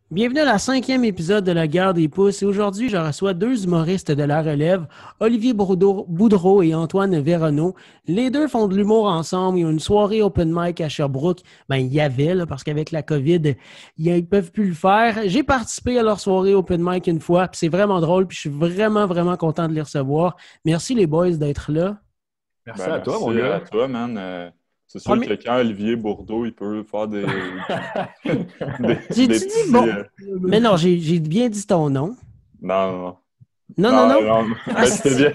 Bienvenue à la 5e épisode de La Guerre des Pouces et aujourd'hui, je reçois deux humoristes de la relève, Olivier Boudreau et Antoine Véronneau. Les deux font de l'humour ensemble. Ils ont une soirée open mic à Sherbrooke. Il y avait, là, parce qu'avec la COVID, ils ne peuvent plus le faire. J'ai participé à leur soirée open mic une fois, puis c'est vraiment drôle, puis je suis vraiment, vraiment content de les recevoir. Merci les boys d'être là. Merci Ben, à toi, merci mon à gars. toi, man. C'est sûr que Premier... quand Olivier Bourdeau, il peut faire des J'ai-tu dit petits. bon? Mais non, j'ai bien dit ton nom. Non, non, non. Non, non, Non, non. non. Ah, Ben, tu t'es bien.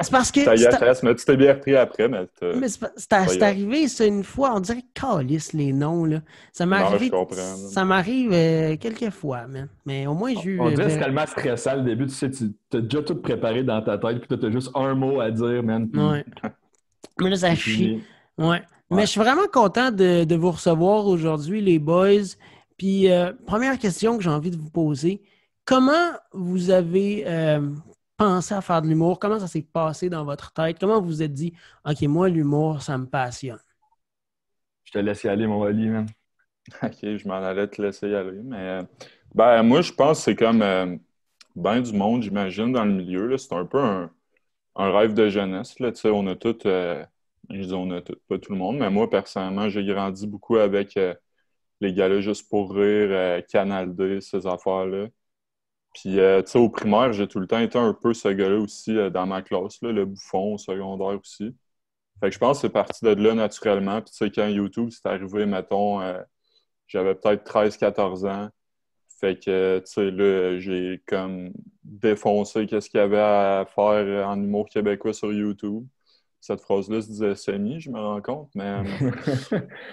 c'est parce Je que t'agace, mais tu t'es bien repris après, mais mais pas c'est grave. arrivé, ça, une fois. On dirait calisse les noms, là. Non, je comprends. Ça m'arrive quelques fois, man. Mais au moins, j'ai eu... On dirait que c'est tellement stressant le début. Tu sais, tu as déjà tout préparé dans ta tête, puis tu as juste un mot à dire, man, puis Ouais. Mais là, ça c'est chie. fini. Ouais. Mais Ouais. je suis vraiment content de vous recevoir aujourd'hui, les boys. Puis, première question que j'ai envie de vous poser. Comment vous avez pensé à faire de l'humour? Comment ça s'est passé dans votre tête? Comment vous vous êtes dit, OK, moi, l'humour, ça me passionne? Je te laisse y aller, mon Oli, man. Ok, je m'en allais te laisser y aller. Mais ben, moi, je pense que c'est comme ben du monde, j'imagine, dans le milieu. Là. C'est un peu un rêve de jeunesse. Là. Tu sais, on a tout. Je dis on a tout, pas tout le monde, mais moi, personnellement, j'ai grandi beaucoup avec les gars-là juste pour rire, Canal D, ces affaires-là. Puis, tu sais, au primaire, j'ai tout le temps été un peu ce gars-là aussi dans ma classe, là, le bouffon au secondaire aussi. Fait que je pense que c'est parti de là naturellement. Puis, tu sais, quand YouTube c'est arrivé, mettons, j'avais peut-être 13 14 ans. Fait que, tu sais, là, j'ai comme défoncé qu'est-ce qu'il y avait à faire en humour québécois sur YouTube. Cette phrase-là se disait semi, je me rends compte,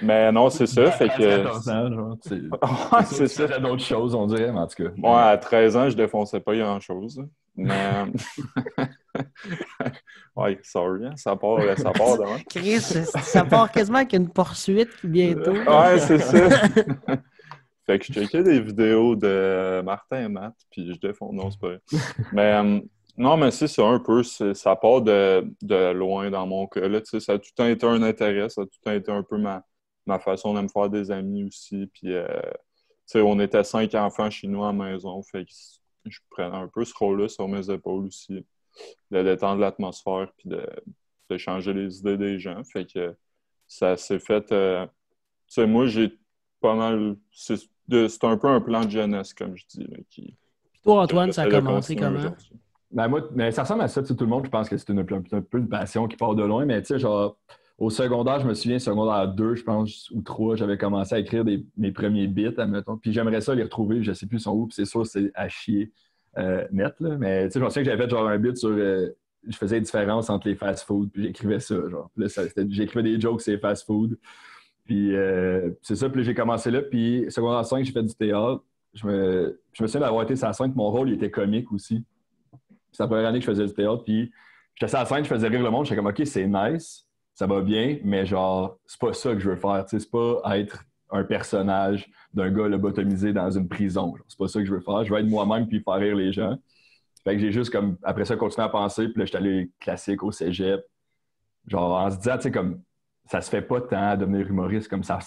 mais non, c'est ça. Fait que, 14 ans, genre. ouais, C'est sûr c'est que tu ça. faisais d'autres choses, on dirait, mais en tout cas. Moi, à 13 ans, je défonçais pas grand-chose. Mais, ouais, sorry, hein, ça part de même. Chris, ça part quasiment avec une poursuite bientôt. Ouais, c'est ça. Fait que je checkais des vidéos de Martin et Matt, puis je défonce. Non, c'est pas vrai. Mais non, mais c'est ça un peu. Ça part de loin dans mon cas. Là, tu sais, ça a tout le temps été un intérêt, ça a tout le temps été un peu ma façon de me faire des amis aussi. Puis, tu sais, on était 5 enfants chez nous à la maison. Fait que je prenais un peu ce rôle-là sur mes épaules aussi. De détendre l'atmosphère, puis de changer les idées des gens. Fait que ça s'est fait. Tu sais, moi, j'ai pas mal. C'est un peu un plan de jeunesse, comme je dis, là, Toi, que Antoine, ça a j'essaie de commencé continuer comment? aujourd'hui. Ben moi, mais ça ressemble à ça, tu sais, tout le monde, je pense que c'est un peu une passion qui part de loin, mais tu sais, genre, au secondaire, je me souviens, secondaire 2, je pense, ou 3, j'avais commencé à écrire mes premiers bits, admettons, puis j'aimerais ça les retrouver, je sais plus son où, puis c'est sûr, c'est à chier net, là, mais tu sais, je me souviens que j'avais fait genre un bit sur, je faisais une différence entre les fast-food, puis j'écrivais ça, genre, puis là, j'écrivais des jokes sur les fast-food, puis c'est ça, puis là, j'ai commencé là, puis secondaire 5, j'ai fait du théâtre, je me souviens d'avoir été sur la scène, mon rôle, il était comique aussi. C'est la première année que je faisais du théâtre, puis j'étais sur la scène, je faisais rire le monde, j'étais comme, OK, c'est nice, ça va bien, mais genre, c'est pas ça que je veux faire, tu sais, c'est pas être un personnage d'un gars lobotomisé dans une prison, genre, c'est pas ça que je veux faire, je veux être moi-même puis faire rire les gens. Fait que j'ai juste comme, après ça, continué à penser, puis là, j'étais allé classique au cégep, genre, en se disant, tu sais, comme, ça se fait pas tant devenir humoriste, comme ça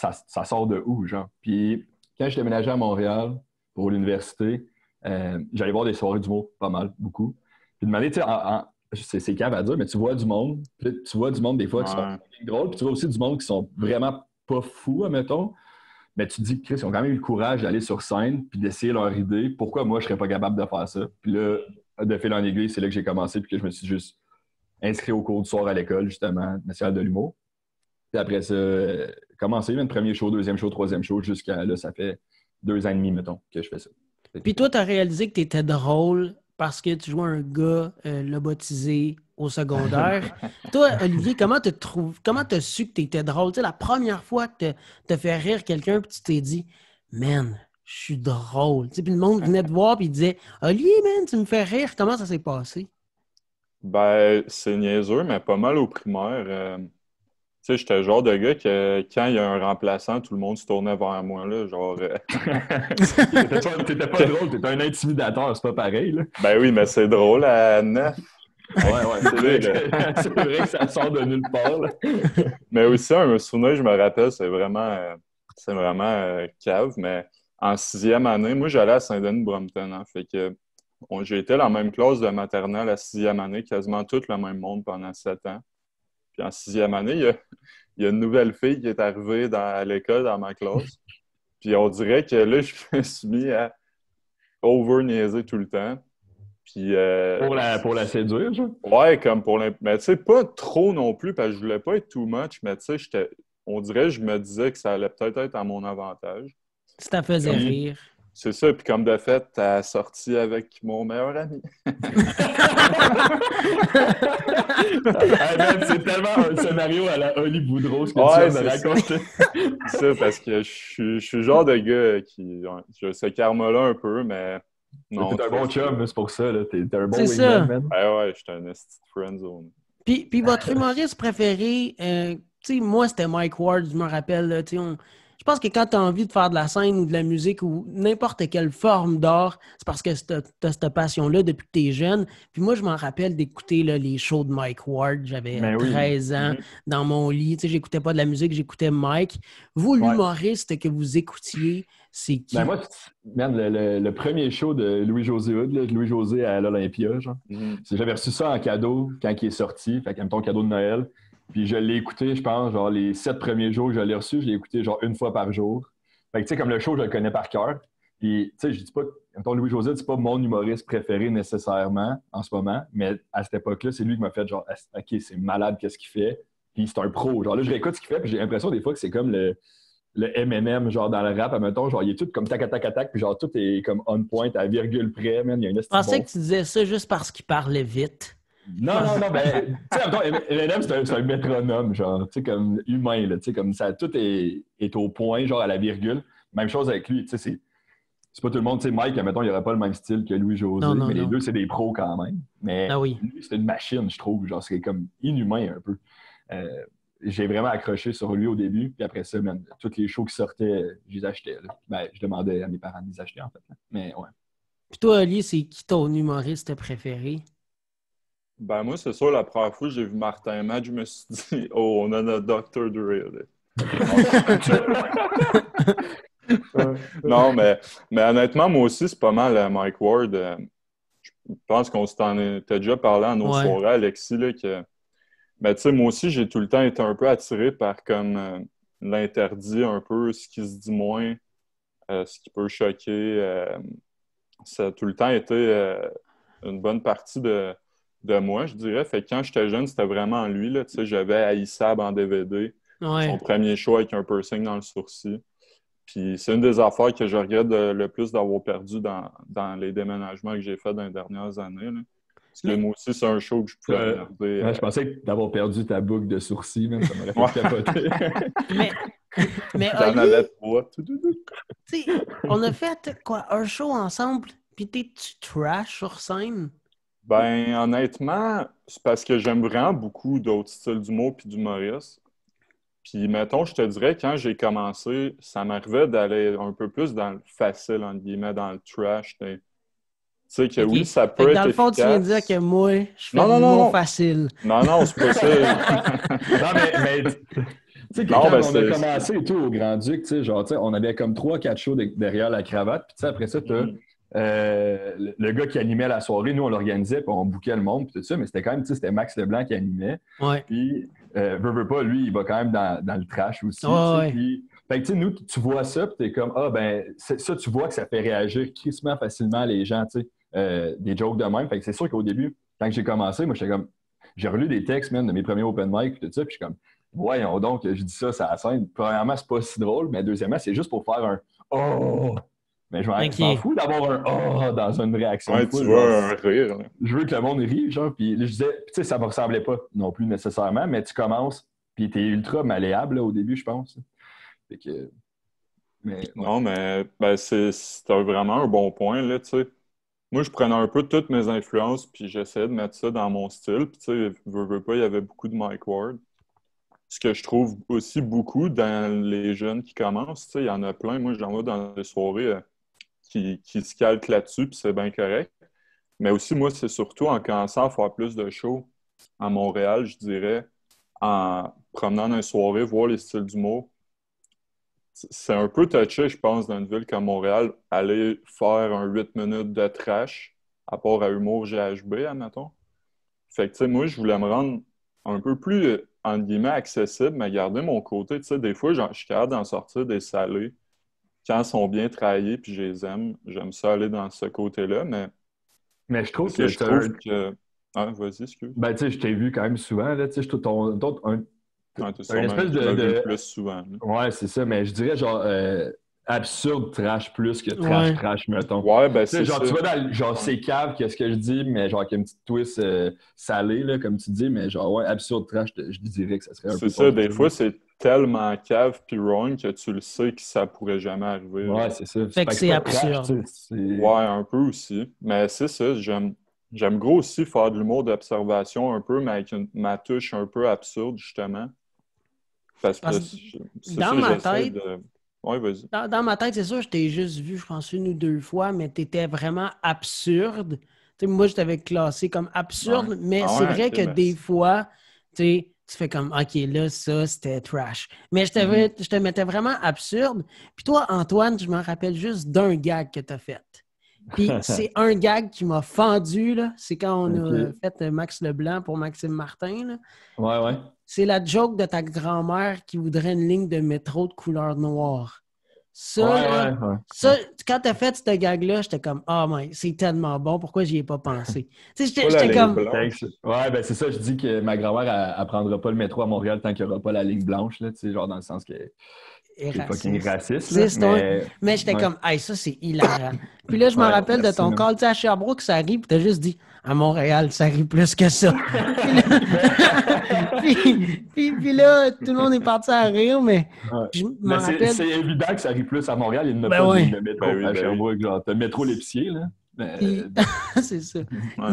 sort de où, genre. Puis quand je déménageais à Montréal pour l'université, j'allais voir des soirées d'humour, pas mal, beaucoup. Puis de manière, tu sais, c'est cave à dire, mais tu vois du monde, puis tu vois du monde des fois qui sont Ouais. drôles, puis tu vois aussi du monde qui sont vraiment pas fous, admettons, mais tu te dis, Chris, ils ont quand même eu le courage d'aller sur scène puis d'essayer leur idée. Pourquoi moi, je serais pas capable de faire ça? Puis là, de fil en aiguille, c'est là que j'ai commencé, puis que je me suis juste inscrit au cours du soir à l'école, justement, national de l'humour. Puis après ça, commencé, le premier show, deuxième show, troisième show, jusqu'à là, ça fait 2 ans et demi, mettons, que je fais ça. Puis toi, tu as réalisé que tu étais drôle parce que tu jouais un gars lobotisé au secondaire. Toi, Olivier, comment t'as su que tu étais drôle? Tu sais, la première fois que t'as fait rire quelqu'un, puis tu t'es dit, man, je suis drôle. Tu sais, puis le monde venait te voir, puis il disait, Olivier, man, tu me fais rire. Comment ça s'est passé? Ben, c'est niaiseux, mais pas mal au primaire. Tu sais, j'étais le genre de gars que quand il y a un remplaçant, tout le monde se tournait vers moi, là, genre... T'étais pas drôle, t'étais un intimidateur, c'est pas pareil, là. Ben oui, mais c'est drôle à 9. Ouais, ouais, Tu sais, là. c'est vrai que ça sort de nulle part, là. Mais aussi, un souvenir, je me rappelle, c'est vraiment cave, mais en sixième année, moi, j'allais à Saint-Denis-Brompton. Hein, fait que j'ai été dans la même classe de maternelle à sixième année, quasiment tout le même monde pendant 7 ans. Puis en sixième année, il y a une nouvelle fille qui est arrivée à l'école, dans ma classe. Puis on dirait que là, je me suis mis à over-niaiser tout le temps. Puis, Pour la séduire, genre? ouais, comme pour mais tu sais, pas trop non plus, parce que je voulais pas être too much, mais tu sais, on dirait que je me disais que ça allait peut-être être à mon avantage. Ça faisait rire. C'est ça, puis comme de fait, t'as sorti avec mon meilleur ami. C'est tellement un scénario à la Oli Boudreau, ce que tu viens de raconter. C'est ça, parce que je suis le genre de gars qui... J'ai ce karma-là un peu, mais... Non, t'es un bon chum, c'est pour ça. T'es un bon wingman, man. Ouais, j'étais un esti de friendzone. Puis votre humoriste préféré, tu sais, moi, c'était Mike Ward, je me rappelle, tu sais, je pense que quand tu as envie de faire de la scène ou de la musique ou n'importe quelle forme d'art, c'est parce que tu as cette passion-là depuis que tu es jeune. Puis moi, je m'en rappelle d'écouter les shows de Mike Ward. J'avais 13 ans dans mon lit. Tu sais, j'écoutais pas de la musique, j'écoutais Mike. Vous, l'humoriste que vous écoutiez, c'est qui? Ben moi, le premier show de Louis-José Hood, Louis-José à l'Olympia, genre, j'avais reçu ça en cadeau quand il est sorti, fait qu'un cadeau de Noël. Puis je l'ai écouté, je pense, genre les 7 premiers jours que je l'ai reçu, je l'ai écouté genre une fois par jour. Fait que tu sais, comme le show, je le connais par cœur. Puis tu sais, je dis pas, Louis-José, c'est pas mon humoriste préféré nécessairement en ce moment, mais à cette époque-là, c'est lui qui m'a fait genre, OK, c'est malade, qu'est-ce qu'il fait. Puis c'est un pro. Genre là, je réécoute ce qu'il fait, puis j'ai l'impression des fois que c'est comme le Eminem, genre dans le rap, admettons, genre il est tout comme tac, tac, tac, tac, puis genre tout est comme on point à virgule près, man. Il y a une Je pensais que tu disais ça juste parce qu'il parlait vite. Non, ben, tu sais, Eminem, c'est un métronome, genre, tu sais, comme humain, là, tu sais, comme ça, tout est au point, genre à la virgule. Même chose avec lui, tu sais, c'est pas tout le monde, tu sais, Mike, admettons, il n'aurait pas le même style que Louis-José, mais les deux, c'est des pros quand même. Mais lui, c'est une machine, je trouve, genre, c'est comme inhumain un peu. J'ai vraiment accroché sur lui au début, puis après ça, même, toutes les shows qui sortaient, je les achetais, là. Ben, je demandais à mes parents de les acheter, en fait, là. Mais ouais. Puis toi, Ali, c'est qui ton humoriste préféré? Ben moi, c'est sûr, la première fois que j'ai vu Martin Matt, je me suis dit « Oh, on a notre Dr. Dre. » Non, mais honnêtement, moi aussi, c'est pas mal Mike Ward. Je pense qu'on t'a déjà parlé à nos soirées, Alexis, là, que... Mais tu sais, moi aussi, j'ai tout le temps été un peu attiré par comme l'interdit, un peu, ce qui se dit moins, ce qui peut choquer. Ça a tout le temps été une bonne partie de moi, je dirais. Fait que quand j'étais jeune, c'était vraiment lui. Là. Tu sais, j'avais Aïssab en DVD, son premier show avec un piercing dans le sourcil. Puis c'est une des affaires que je regrette le plus d'avoir perdu dans les déménagements que j'ai faits dans les dernières années. Là. Parce que moi aussi, c'est un show que je pouvais regarder. Je pensais que d'avoir perdu ta boucle de sourcils, même, ça m'aurait fait capoter. mais j'en avais trois. On a fait quoi, un show ensemble, puis t'es-tu trash sur scène? Ben, honnêtement, c'est parce que j'aime vraiment beaucoup d'autres styles d'humour puis d'humoriste. Puis, mettons, je te dirais, quand j'ai commencé, ça m'arrivait d'aller un peu plus dans le facile, entre guillemets, dans le trash. Tu sais que oui, ça peut être dans le fond, efficace. tu viens de dire que moi, je fais du mot facile. Non, c'est pas ça. Non, mais tu sais, quand on a commencé et tout au Grand-Duc, tu sais, genre, tu sais, on avait comme 3-4 shows derrière la cravate. Puis, tu sais, après ça, t'as le gars qui animait la soirée, nous, on l'organisait, puis on bouquait le monde, puis tout ça, mais c'était quand même, tu sais, c'était Max Leblanc qui animait. Ouais. Puis, veut pas, lui, il va quand même dans le trash aussi. Puis, fait que, tu sais, nous, tu vois ça, puis t'es comme, ça, tu vois que ça fait réagir crissement facilement les gens, tu sais, des jokes de même. Fait que c'est sûr qu'au début, quand j'ai commencé, moi, j'étais comme, j'ai relu des textes, même, de mes premiers open mic, puis tout ça, puis je suis comme, voyons donc, je dis ça à la scène. Premièrement, c'est pas si drôle, mais deuxièmement, c'est juste pour faire un « Oh! » Mais je m'en fous d'avoir un « Oh! » dans une réaction. Ouais, tu vois un rire. Là. Je veux que le monde rie, genre, puis je disais, tu sais, ça me ressemblait pas non plus nécessairement, mais tu commences, puis t'es ultra malléable, là, au début, je pense. Fait que... Mais, non, mais ben, c'est vraiment un bon point, là, tu sais. Moi, je prenais un peu toutes mes influences, puis j'essayais de mettre ça dans mon style. Puis, tu sais, veux pas, il y avait beaucoup de Mike Ward. Ce que je trouve aussi beaucoup dans les jeunes qui commencent, tu sais, il y en a plein. Moi, j'en vois dans des soirées qui se calquent là-dessus, puis c'est bien correct. Mais aussi, moi, c'est surtout en commençant à faire plus de shows à Montréal, je dirais, en promenant dans les soirées, voir les styles d'humour. c'est un peu touché, je pense, dans une ville comme Montréal, aller faire un 8 minutes de trash, à part à Humour GHB, admettons. Fait que, tu sais, moi, je voulais me rendre un peu plus, entre guillemets, accessible, mais garder mon côté. Tu sais, des fois, je suis capable d'en sortir des salés quand ils sont bien travaillés, puis je les aime. J'aime ça aller dans ce côté-là, Mais je trouve parce que que je trouve que... Ah, vas-y, excuse. Ben, tu sais, je t'ai vu quand même souvent, là, tu sais, Ah, t'as un sûrement espèce tu m'as vu le de... plus souvent, là. Ouais, c'est ça, mais je dirais genre absurde trash plus que Ouais. trash, mettons. Ouais, ben Tu sais, c'est genre, ça. tu vois, genre, Ouais. c'est cave, qu'est-ce que je dis, mais genre, avec une petite twist salée, là, comme tu dis, mais genre, ouais, absurde trash, je dirais que ça serait un C'est peu ça, ton des style. fois, c'est tellement cave puis wrong que tu le sais que ça pourrait jamais arriver. Ouais, Genre. c'est ça. Fait que c'est pas trash, absurde. tu sais, Ouais, un peu aussi. Mais c'est ça, j'aime gros aussi faire de l'humour d'observation un peu, mais avec ma touche un peu absurde, justement. Parce que Parce c'est dans ça, ma j'essaie tête, de... Ouais, vas-y. dans ma tête, c'est sûr, je t'ai juste vu, je pense, une ou deux fois, mais t'étais vraiment absurde. Tu sais, moi, je t'avais classé comme Ouais. absurde, mais Ah c'est ouais, vrai ok, que des merci. fois, tu sais, tu fais comme, OK, là, ça, c'était trash. Mais Mhm. je te mettais vraiment absurde. Puis toi, Antoine, je me rappelle juste d'un gag que t'as fait. Puis c'est un gag qui m'a fendu, là. C'est quand on a OK. fait Max Leblanc pour Maxime Martin, là. Ouais, ouais. C'est la joke de ta grand-mère qui voudrait une ligne de métro de couleur noire. Ouais, Ça, là, ouais, ouais. Ouais. ça, quand t'as fait ce gag-là, j'étais comme, ah, mais c'est tellement bon, pourquoi j'y ai pas pensé? Tu sais, Pas la j'étais ligne comme, blanche. Ouais, ben c'est ça, je dis que ma grand-mère, elle prendra pas le métro à Montréal tant qu'il n'y aura pas la ligne blanche, là, tu sais, genre dans le sens que et c'est fucking raciste. raciste, là, C'est un... mais Mais j'étais ouais, comme, hey, ça, c'est hilarant. Puis là, je me ouais, rappelle de merci, ton man. call, tu sais, à Sherbrooke, ça rit, puis t'as juste dit, à Montréal, ça rit plus que ça. Puis là, puis là, tout le monde est parti à rire, mais Ouais. je Mais m'en rappelle. c'est évident que ça arrive plus à Montréal, il n'y en a Ben pas de ligne ouais. de métro Ben oui, à ben oui. Sherbrooke, genre, t'as le métro l'épicier, là. Puis, c'est ça. Ouais.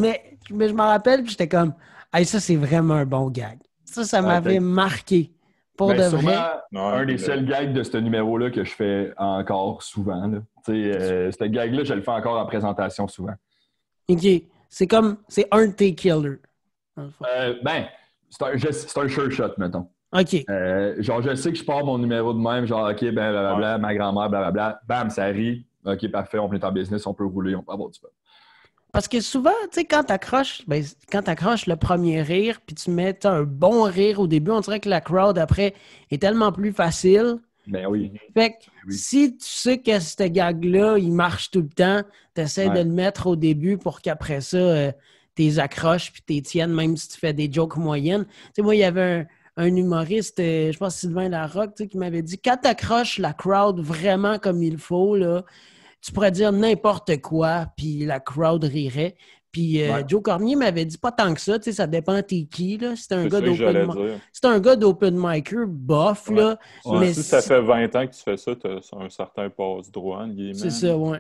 Mais je m'en rappelle, puis j'étais comme, hey, ça, c'est vraiment un bon gag. Ça Ouais, m'avait marqué. Pour ben, de sûrement vrai. Ouais, un des ben, seuls gags de ce numéro-là que je fais encore souvent, là. Tu sais, ce gag-là, je le fais encore en présentation souvent. OK. C'est un de tes killers, dans le fond. Ben, c'est un sure shot, mettons. OK. Genre, je sais que je pars mon numéro de même, genre, OK, ben, ouais. blablabla, ma grand-mère, blablabla, bam, ça rit. OK, parfait, on est en business, on peut rouler, on peut avoir du fun. Parce que souvent, tu sais, quand t'accroches le premier rire, puis tu mets t'as un bon rire au début, on dirait que la crowd, après, est tellement plus facile. Ben oui, Mhm. Fait que oui. si tu sais que ce gag-là, il marche tout le temps, t'essaies de Ouais. le mettre au début pour qu'après ça, t'es accroches puis t'es tiennes, même si tu fais des jokes moyennes. Tu sais, moi, il y avait un humoriste, je pense Sylvain Larocque, tu sais, qui m'avait dit, quand t'accroches la crowd vraiment comme il faut, là, tu pourrais dire n'importe quoi, puis la crowd rirait. Puis Ouais. Joe Cormier m'avait dit pas tant que ça, tu sais, ça dépend t'es qui, là. C'est ça que j'allais dire. C'est un gars d'open micer, bof, Ouais. là. Ouais. Mais Si ça fait 20 ans que tu fais ça, tu as un certain passe-droit, entre c'est guillemets. ça, ouais.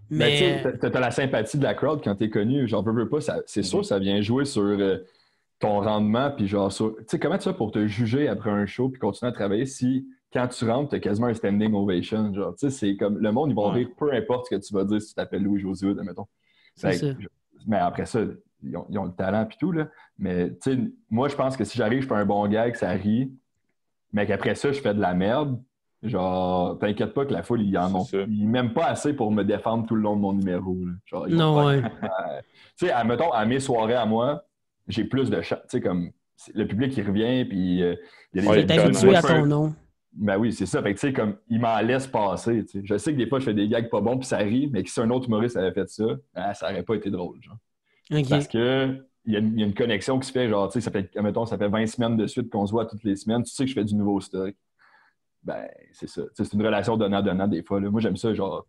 Mais tu sais, Mais t'as la sympathie de la crowd quand t'es connu. Genre, veux pas, c'est sûr, Mhm. ça vient jouer sur ton rendement. Puis genre, tu sais, comment tu fais pour te juger après un show puis continuer à travailler si quand tu rentres, t'as quasiment un standing ovation. Genre, tu sais, c'est comme le monde, ils vont Ouais. rire peu importe ce que tu vas dire si tu t'appelles Louis-José Hood, admettons. c'est ça. Mais après ça, ils ont le talent puis tout, là. Mais tu sais, moi, je pense que si j'arrive, je fais un bon gag, ça rit, mais qu'après ça, je fais de la merde. Genre, t'inquiète pas que la foule, ils en ont. C'est ça. Ils m'aiment pas assez pour me défendre tout le long de mon numéro, là. Genre, ils vont Non, pas. ouais. Tu sais, mettons, à mes soirées à moi, j'ai plus de chance. Tu sais, comme le public, il revient, puis il y a des Ouais, Il est il habitué connaît. à ton nom. Ben oui, c'est ça. Fait que, tu sais, comme, il m'en laisse passer, tu sais. Je sais que des fois, je fais des gags pas bons, puis ça rit, mais que si un autre humoriste avait fait ça, ça aurait pas été drôle, genre. Parce OK. que il y a une connexion qui se fait, genre, tu sais, mettons, ça fait 20 semaines de suite qu'on se voit toutes les semaines. Tu sais que je fais du nouveau stock. Ben, c'est ça. Tu sais, c'est une relation donnant-donnant des fois, là. Moi, j'aime ça, genre.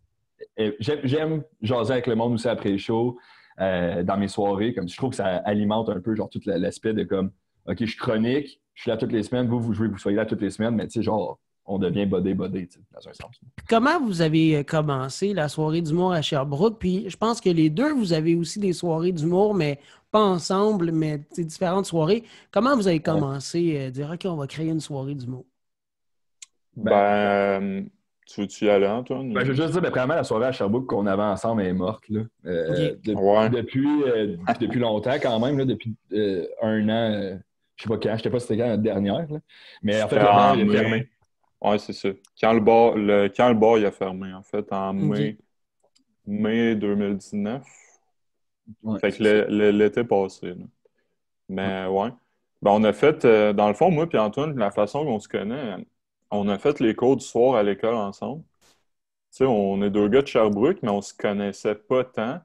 J'aime jaser avec le monde aussi après le show, dans mes soirées. Comme je trouve que ça alimente un peu, genre, tout l'aspect de comme, OK, je suis chronique, je suis là toutes les semaines, vous jouez, vous soyez là toutes les semaines, mais tu sais, genre, on devient bodé, tu sais, dans un sens. Puis comment vous avez commencé la soirée d'humour à Sherbrooke? Puis je pense que les deux, vous avez aussi des soirées d'humour, mais pas ensemble, mais différentes soirées. Comment vous avez commencé à dire, OK, on va créer une soirée d'humour? Ben, tu veux-tu y aller, Antoine? Ben, je veux juste dire, ben, premièrement, la soirée à Sherbrooke qu'on avait ensemble est morte, là. OK. Ouais. Depuis longtemps, quand même, là, depuis un an, je sais pas quand, je sais pas si c'était quand la dernière, là. Mais en fait, C'était le bar, en il est mai. fermé. Ouais, c'est ça. Quand le bar il a fermé, en fait, en Ok. mai 2019. Ouais, Fait que c'est ça. l'été passé, là. Ouais. Mais ouais. Ben, on a fait, dans le fond, moi et Antoine, la façon qu'on se connaît, on a fait les cours du soir à l'école ensemble. Tu sais, on est deux gars de Sherbrooke, mais on se connaissait pas tant.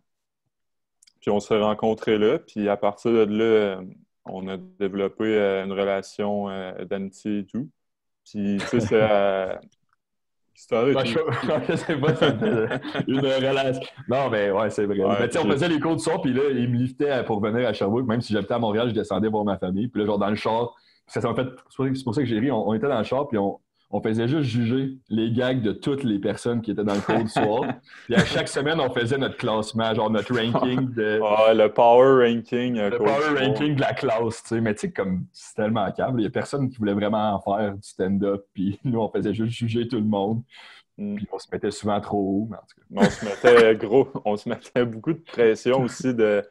Puis on s'est rencontrés là, puis à partir de là, on a développé une relation d'amitié et tout. Puis, tu sais, c'est histoire et Ouais, tout. je sais pas, ça me fait une relation. Non, mais ouais, c'est vrai. Ouais, Mais tu sais, on faisait les cours du soir, puis là, il me liftait pour venir à Sherbrooke. Même si j'habitais à Montréal, je descendais voir ma famille. Puis là, genre, dans le char, ça m'a fait. C'est pour ça que j'ai ri. On était dans le char, puis on faisait juste juger les gags de toutes les personnes qui étaient dans le cours du soir. Puis à chaque semaine, on faisait notre classement, genre notre ranking de. Ah, le power ranking Le cours du power soir. ranking de la classe, tu sais. Mais tu sais, comme c'est tellement câble, il y a personne qui voulait vraiment en faire du stand-up. Puis nous, on faisait juste juger tout le monde. Mm. Puis on se mettait souvent trop haut, mais en tout cas. Mais on se mettait beaucoup de pression aussi de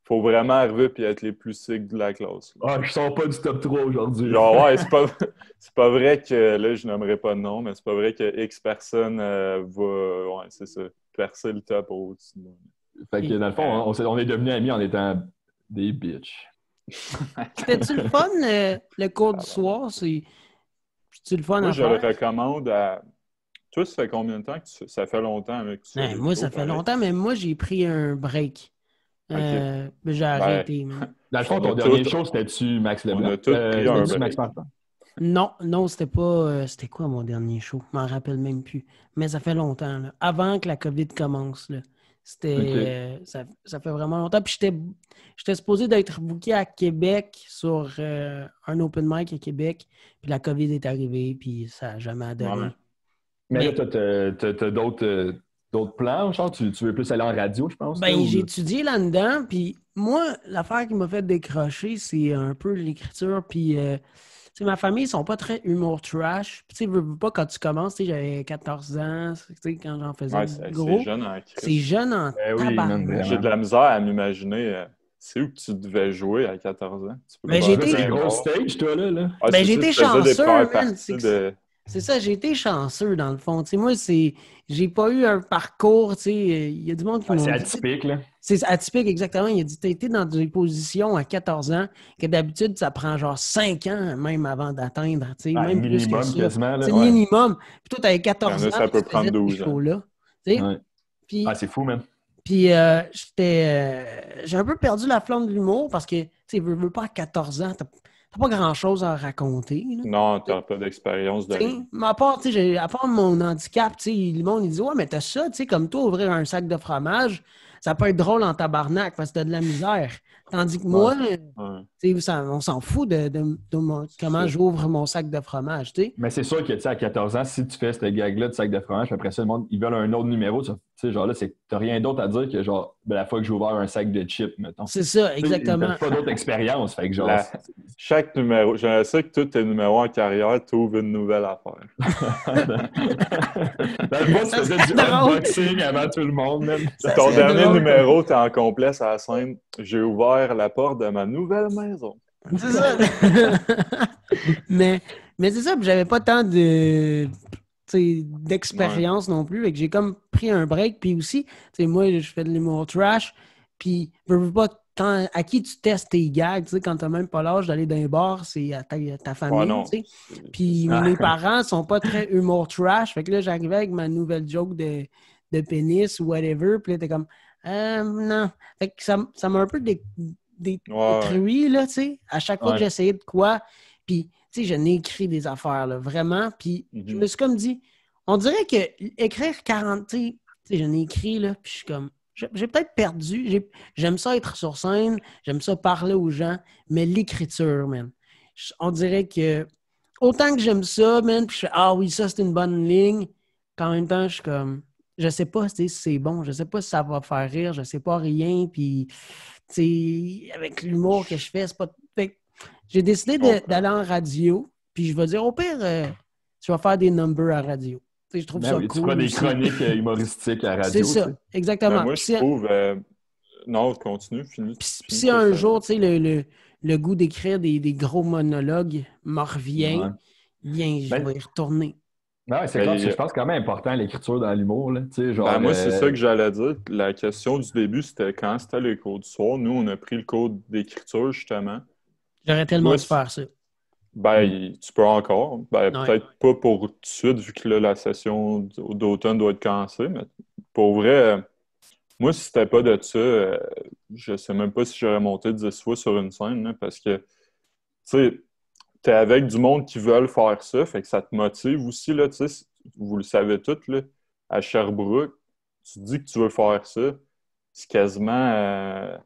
faut vraiment arriver puis être les plus sick de la classe, là. Ah, je sors pas du top 3 aujourd'hui. Genre, ouais, c'est pas vrai que, là, je nommerai pas de nom, mais c'est pas vrai que X personne va, ouais, c'est ça, percer le top au-dessus de moi. Fait que dans le fond, on est devenus amis en étant des bitches. C'était-tu le fun, le cours du soir? C'est-tu le fun Moi, à je le faire? recommande à. Toi, ça fait combien de temps que ça fait longtemps avec tu fais Ouais, des moi, ça cours, fait pareil? longtemps, mais moi, j'ai pris un break. OK. Mais j'ai Ben, arrêté, man. Dans le fond, on a ton dernier tous show, c'était-tu Max on Leblanc? a tous pris un C'était-tu Max break. Martin? Non, non, c'était pas. C'était quoi mon dernier show? Je m'en rappelle même plus. Mais ça fait longtemps, là. Avant que la COVID commence, là. OK. Ça fait vraiment longtemps. Puis j'étais supposé d'être booké à Québec sur un open mic à Québec. Puis la COVID est arrivée, puis ça n'a jamais Ouais, donné. Mais là, Mais t'as d'autres plans, genre? Tu veux plus aller en radio, je pense, là, ben, ou... j'ai étudié là-dedans. Puis moi, l'affaire qui m'a fait décrocher, c'est un peu l'écriture. Puis tu sais, ma famille, ils sont pas très humour trash. Puis, tu sais, veux pas quand tu commences, tu sais, j'avais 14 ans, tu sais, quand j'en faisais ouais, c'est gros. jeune en C'est Christ. jeune en Ben oui, man, tabarnak. J'ai vraiment. de la misère à m'imaginer c'est où que tu devais jouer à 14 ans. Tu peux Ben, pas j'ai Là, aller été, c'est un d'un gros bar. stage, toi, là. Ah, ben, c'est j'ai ça, été tu faisais des chanceux, premières man. parties de. C'est ça, j'ai été chanceux, dans le fond. Tu sais, moi, j'ai pas eu un parcours, tu sais, il y a du monde qui Ouais, m'ont c'est dit, atypique, là. c'est atypique, exactement. Il a dit, t'as été dans des positions à 14 ans que d'habitude, ça prend genre 5 ans même avant d'atteindre, tu sais, Ah, même plus que minimum, ça. quasiment, là. C'est le Ouais. minimum. Puis toi, t'avais Il y en 14 a, ans, ça puis peut tu faisais prendre ces 12 ans. shows-là. Tu sais? Ouais. Puis Ah, c'est fou, man. Puis j'ai un peu perdu la flamme de l'humour parce que, tu sais, veux pas à 14 ans, t'as pas grand-chose à raconter, là. Non, tu n'as pas d'expérience de Tu sais, rien. mais à part mon handicap, tu sais, le monde, il dit, ouais, mais t'as ça, tu sais, comme toi, ouvrir un sac de fromage, ça peut être drôle en tabarnak parce que t'as de la misère. Tandis que Ouais. moi, Ouais, tu sais, on s'en fout comment ça. j'ouvre mon sac de fromage, tu sais. Mais c'est sûr que, tu sais, à 14 ans, si tu fais cette gag-là de sac de fromage, puis après ça, le monde, ils veulent un autre numéro. Tu sais, genre là, t'as rien d'autre à dire que, genre, ben, la fois que j'ai ouvert un sac de chips, mettons. C'est ça, Tu sais, exactement. t'as pas d'autre expérience. Fait que, genre, Chaque numéro, je sais que tous tes numéros en carrière, tu ouvres une nouvelle affaire. dans le fond, tu Ça faisais serait du drôle. unboxing avant tout le monde, même. Ça Ton serait dernier drôle. numéro, tu es en complet à la scène. J'ai ouvert la porte de ma nouvelle maison. C'est ça. mais c'est ça, puis j'avais pas tant tu sais, d'expérience non plus. Et que j'ai comme pris un break. Puis aussi, tu sais, moi, je fais de l'humour trash. Puis, veux pas à qui tu testes tes gags, tu sais, quand t'as même pas l'âge d'aller dans les bars, c'est à ta famille, Ouais, non. tu sais. Puis Ah. mes parents sont pas très humour trash. Fait que là, j'arrivais avec ma nouvelle joke de pénis ou whatever. Puis là, t'es comme, non. Fait que ça m'a un peu Ouais. détruit, là, tu sais. À chaque fois que Ouais. j'essayais de quoi, puis, tu sais, je n'ai écrit des affaires, là, vraiment. Puis, je me suis comme dit, on dirait que écrire 40, tu sais, je n'ai écrit, là, puis je suis comme, j'ai peut-être perdu. J'aime ça être sur scène, j'aime ça parler aux gens, mais l'écriture, man, on dirait que autant que j'aime ça, man, puis je fais, ah oui, ça, c'est une bonne ligne, qu'en même temps, je suis comme, je sais pas si c'est bon, je sais pas si ça va faire rire, je sais pas rien, puis, tu sais, avec l'humour que je fais, c'est pas... Fait que j'ai décidé d'aller en radio, puis je vais dire, au pire, tu vas faire des numbers à radio. Tu sais, je trouve Ben ça oui, cool. tu feras des aussi. chroniques humoristiques à la radio. C'est ça, tu sais. exactement. Ben, moi, je trouve. Non, continue, finis. Puis si un jour, tu sais, le goût d'écrire des gros monologues me revient, Ouais. bien, je Ben, vais y retourner. Ouais, c'est clair, parce que je pense quand même important l'écriture dans l'humour. Là. Tu sais, genre, Ben, moi, c'est ça que j'allais dire. La question du début, c'était quand c'était les cours du soir. Nous, on a pris le cours d'écriture, justement. J'aurais tellement Toi, dû faire ça. ben, tu peux encore. Ben, Ouais. peut-être pas pour tout de suite, vu que là, la session d'automne doit être commencée, mais pour vrai, moi, si c'était pas de ça, je sais même pas si j'aurais monté 10 fois sur une scène, là, parce que, tu sais, t'es avec du monde qui veulent faire ça, fait que ça te motive aussi, là, tu sais, vous le savez tous, là, à Sherbrooke, tu te dis que tu veux faire ça, c'est quasiment,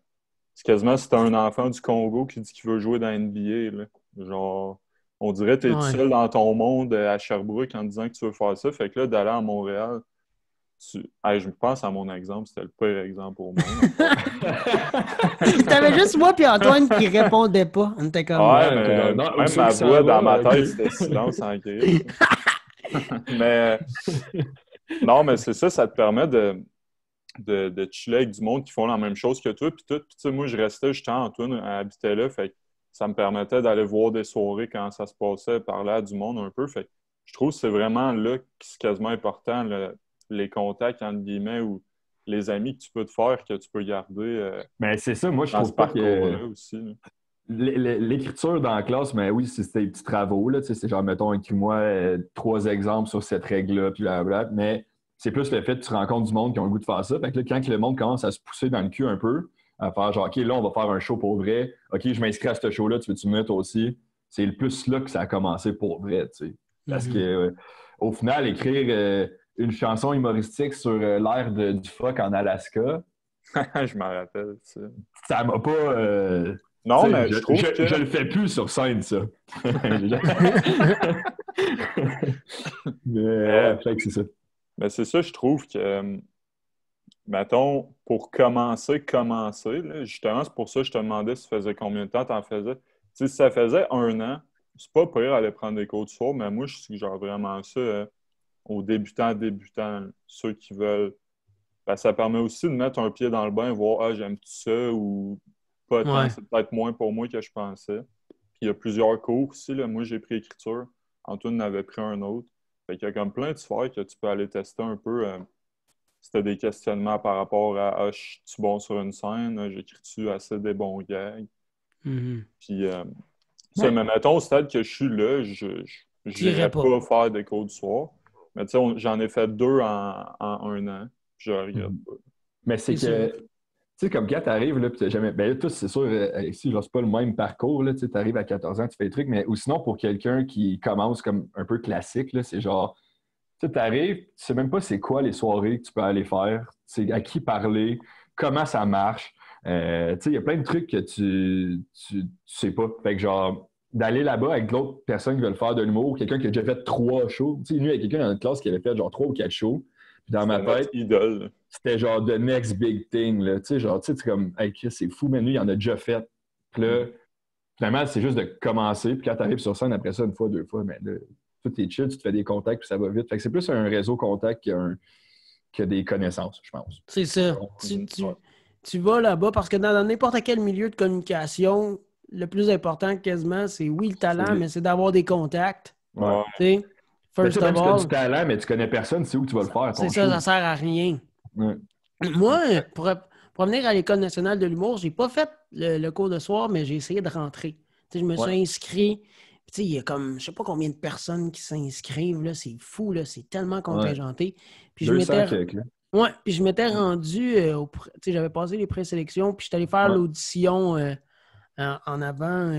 si t'as un enfant du Congo qui dit qu'il veut jouer dans la NBA, là. Genre, on dirait que t'es tout Ouais. seul dans ton monde à Sherbrooke en disant que tu veux faire ça, fait que là, d'aller à Montréal, Hey, je pense à mon exemple, c'était le pire exemple au monde. T'avais juste moi puis Antoine qui répondait pas. On était comme... Ouais, Ouais, mais non, même ceux ma qui s'en voix dans vont, ma ok. tête, c'était silence en gris. Mais non, mais c'est ça, ça te permet de chiller avec du monde qui font la même chose que toi. Puis tout, puis tu sais, moi, je restais justement, Antoine habitait là, fait que ça me permettait d'aller voir des soirées quand ça se passait, parler à du monde un peu. Fait que je trouve que c'est vraiment là que c'est quasiment important, les contacts, entre guillemets, ou les amis que tu peux te faire, que tu peux garder Mais c'est ça, moi, je dans ce trouve pas que parcours-là aussi. Là. l'écriture dans la classe, mais oui, c'est des petits travaux, là, tu sais, c'est genre, mettons, écris-moi 3 exemples sur cette règle-là, puis blablabla, mais c'est plus le fait que tu rencontres du monde qui ont le goût de faire ça. Fait que là, quand le monde commence à se pousser dans le cul un peu, à faire genre, OK, là, on va faire un show pour vrai, OK, je m'inscris à ce show-là, tu veux-tu me mettre aussi? C'est le plus là que ça a commencé pour vrai, tu sais. Parce que, au final, écrire une chanson humoristique sur l'air du phoque en Alaska, Je m'en rappelle, ça. ça m'a pas. Non, T'sais, mais je trouve que... je le fais plus sur scène, ça. Mais ouais, fait que c'est ça. Mais c'est ça, je trouve que, mettons, pour commencer, là, justement, c'est pour ça que je te demandais si ça faisait combien de temps tu en faisais. Tu sais, si ça faisait 1 an, c'est pas pire aller prendre des cours de soir, mais moi, je suggère vraiment ça aux débutants, ceux qui veulent. Ben, ça permet aussi de mettre un pied dans le bain, voir, ah, j'aime tout ça, ou pas tant, Ouais. c'est peut-être moins pour moi que je pensais. Puis il y a plusieurs cours aussi, là. Moi, j'ai pris écriture. Antoine en avait pris un autre. Fait qu'il y a comme plein de sphères que tu peux aller tester un peu. Si tu as des questionnements par rapport à je suis bon sur une scène, j'écris-tu assez des bons gags. Mhm. Puis, ça, mais mettons, au stade que je suis là, je n'irais pas faire des cours du soir. Mais tu sais, j'en ai fait 2 en 1 an. Puis je regrette pas. Mais c'est que, tu sais, comme quand t'arrives, là, puis t'as jamais. Ben là, tous, c'est sûr, ici, genre, c'est pas le même parcours, là, tu sais, t'arrives à 14 ans, tu fais des trucs, mais ou sinon, pour quelqu'un qui commence comme un peu classique, là, c'est genre, tu sais, t'arrives, tu sais même pas c'est quoi les soirées que tu peux aller faire, tu sais, à qui parler, comment ça marche. Tu sais, il y a plein de trucs que tu sais pas. Fait que genre, d'aller là-bas avec d'autres personnes qui veulent faire de l'humour, quelqu'un qui a déjà fait 3 shows. Tu sais, nous, il y a quelqu'un dans notre classe qui avait fait genre 3 ou 4 shows. Puis dans ma tête, idole. C'était genre the next big thing. Là. Tu sais, genre, tu sais, comme, hey, Chris, c'est fou, mais lui, il en a déjà fait. Puis là, finalement, c'est juste de commencer. Puis quand tu arrives sur scène, après ça, 1 fois, 2 fois, mais là, tout est chill, tu te fais des contacts, puis ça va vite. Fait que c'est plus un réseau contact que des connaissances, je pense. C'est ça. Tu vas là-bas parce que dans n'importe quel milieu de communication, le plus important quasiment, c'est oui le talent, mais c'est d'avoir des contacts. Ouais. Tu sais, first of même si tu as all. du talent, mais tu connais personne, c'est où que tu vas le faire. C'est ça, ça sert à rien. Ouais. Moi, pour venir à l'École nationale de l'humour, j'ai pas fait le cours de soir, mais j'ai essayé de rentrer. Tu sais, je me suis inscrit. Tu sais, il y a comme, je sais pas combien de personnes qui s'inscrivent, là, c'est fou, là, c'est tellement contingenté. Puis je m'étais rendu, tu sais, j'avais passé les présélections, puis j'étais allé faire l'audition en avant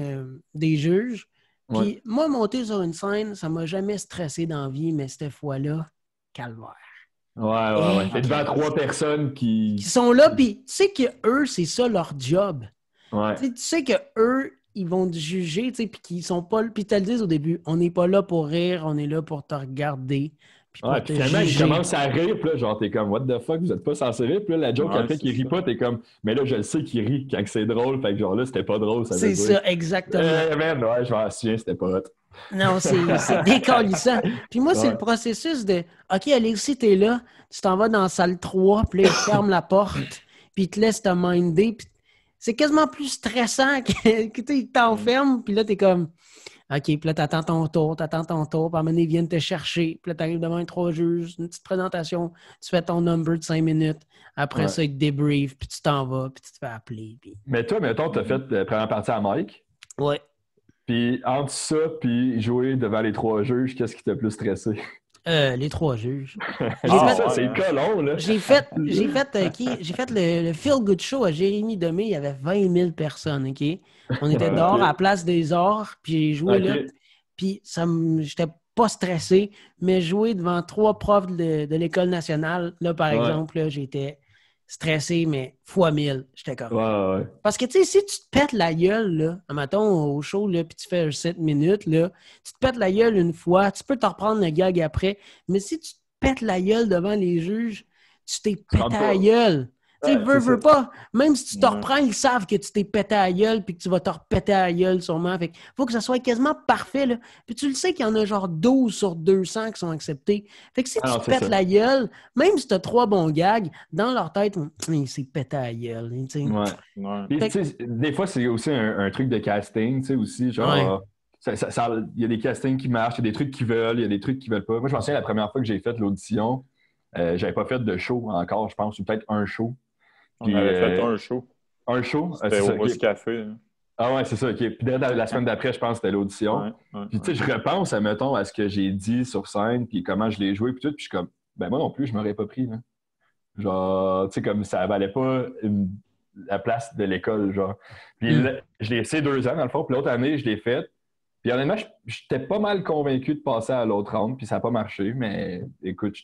des juges. Puis moi, monter sur une scène, ça m'a jamais stressé dans la vie, mais cette fois-là, calvaire. Ouais. T'es devant 3 personnes qui sont là, puis tu sais qu'eux, c'est ça leur job. Ouais. Tu sais qu'eux, ils vont te juger, tu sais, puis qu'ils sont pas... Puis ils te le disent au début, on n'est pas là pour rire, on est là pour te regarder. Puis puis finalement, ils commencent à rire, puis là, genre, t'es comme, what the fuck, vous êtes pas censé rire? Puis là, la joke, après qu'il rit pas, t'es comme, mais là, je le sais qu'il rit quand c'est drôle, fait que genre là, c'était pas drôle, ça veut dire. C'est ça, exactement. Ouais, je m'en souviens, c'était pas hot. Non, c'est décalissant. Puis moi, c'est le processus de, OK, Alexis, t'es là, tu t'en vas dans la salle 3, puis là, il ferme la porte, puis il te laisse te minder, puis c'est quasiment plus stressant que tu t'enfermes, puis là, t'es comme... OK, puis là, t'attends ton tour, puis à un moment donné, ils viennent te chercher, puis là, t'arrives devant les 3 juges, une petite présentation, tu fais ton number de 5 minutes, après ça, ils te débriefent, puis tu t'en vas, puis tu te fais appeler. Puis... Mais toi, mettons, t'as fait la première partie à Mike, Ouais. puis entre ça puis jouer devant les 3 juges, qu'est-ce qui t'a plus stressé? Les 3 juges. Ça, c'est le colon, là. J'ai fait le Feel Good Show à Jérémy Demé, il y avait 20 000 personnes, OK? On était dehors à la place des arts, puis j'ai joué là, puis j'étais pas stressé, mais jouer devant 3 profs de l'École nationale, là, par exemple, là, j'étais stressé, mais fois 1000, j'étais comme... Ouais. Parce que, tu sais, si tu te pètes la gueule, là, mettons, au show, là, puis tu fais 7 minutes, là, tu te pètes la gueule une fois, tu peux te reprendre le gag après, mais si tu te pètes la gueule devant les juges, tu t'es pété la gueule. Tu sais, veux pas. Même si tu te reprends, ils savent que tu t'es pété à la gueule puis que tu vas te repéter à la gueule sûrement. Fait faut que ça soit quasiment parfait, là. Puis tu le sais qu'il y en a genre 12 sur 200 qui sont acceptés. Fait que si tu te pètes la gueule, même si tu as 3 bons gags, dans leur tête, il s'est pété à la gueule. T'sais. Puis, des fois, c'est aussi un truc de casting, tu sais, aussi, genre... Il y a des castings qui marchent, il y a des trucs qui veulent, il y a des trucs qui veulent pas. Moi, je me souviens, la première fois que j'ai fait l'audition, j'avais pas fait de show encore, je pense, ou peut-être un show. Puis, on avait fait un show. Un show? C'était au Mousse Café. Hein. Ah ouais, c'est ça. OK. Puis la semaine d'après, je pense que c'était l'audition. Puis tu sais, je repense, mettons, à ce que j'ai dit sur scène, puis comment je l'ai joué, puis tout. Puis je suis comme, ben moi non plus, je m'aurais pas pris. Là. Genre, tu sais, comme ça valait pas la place de l'école, genre. Puis je l'ai essayé 2 ans, dans le fond. Puis l'autre année, je l'ai fait. Puis honnêtement, j'étais pas mal convaincu de passer à l'autre ronde, puis ça n'a pas marché. Mais écoute,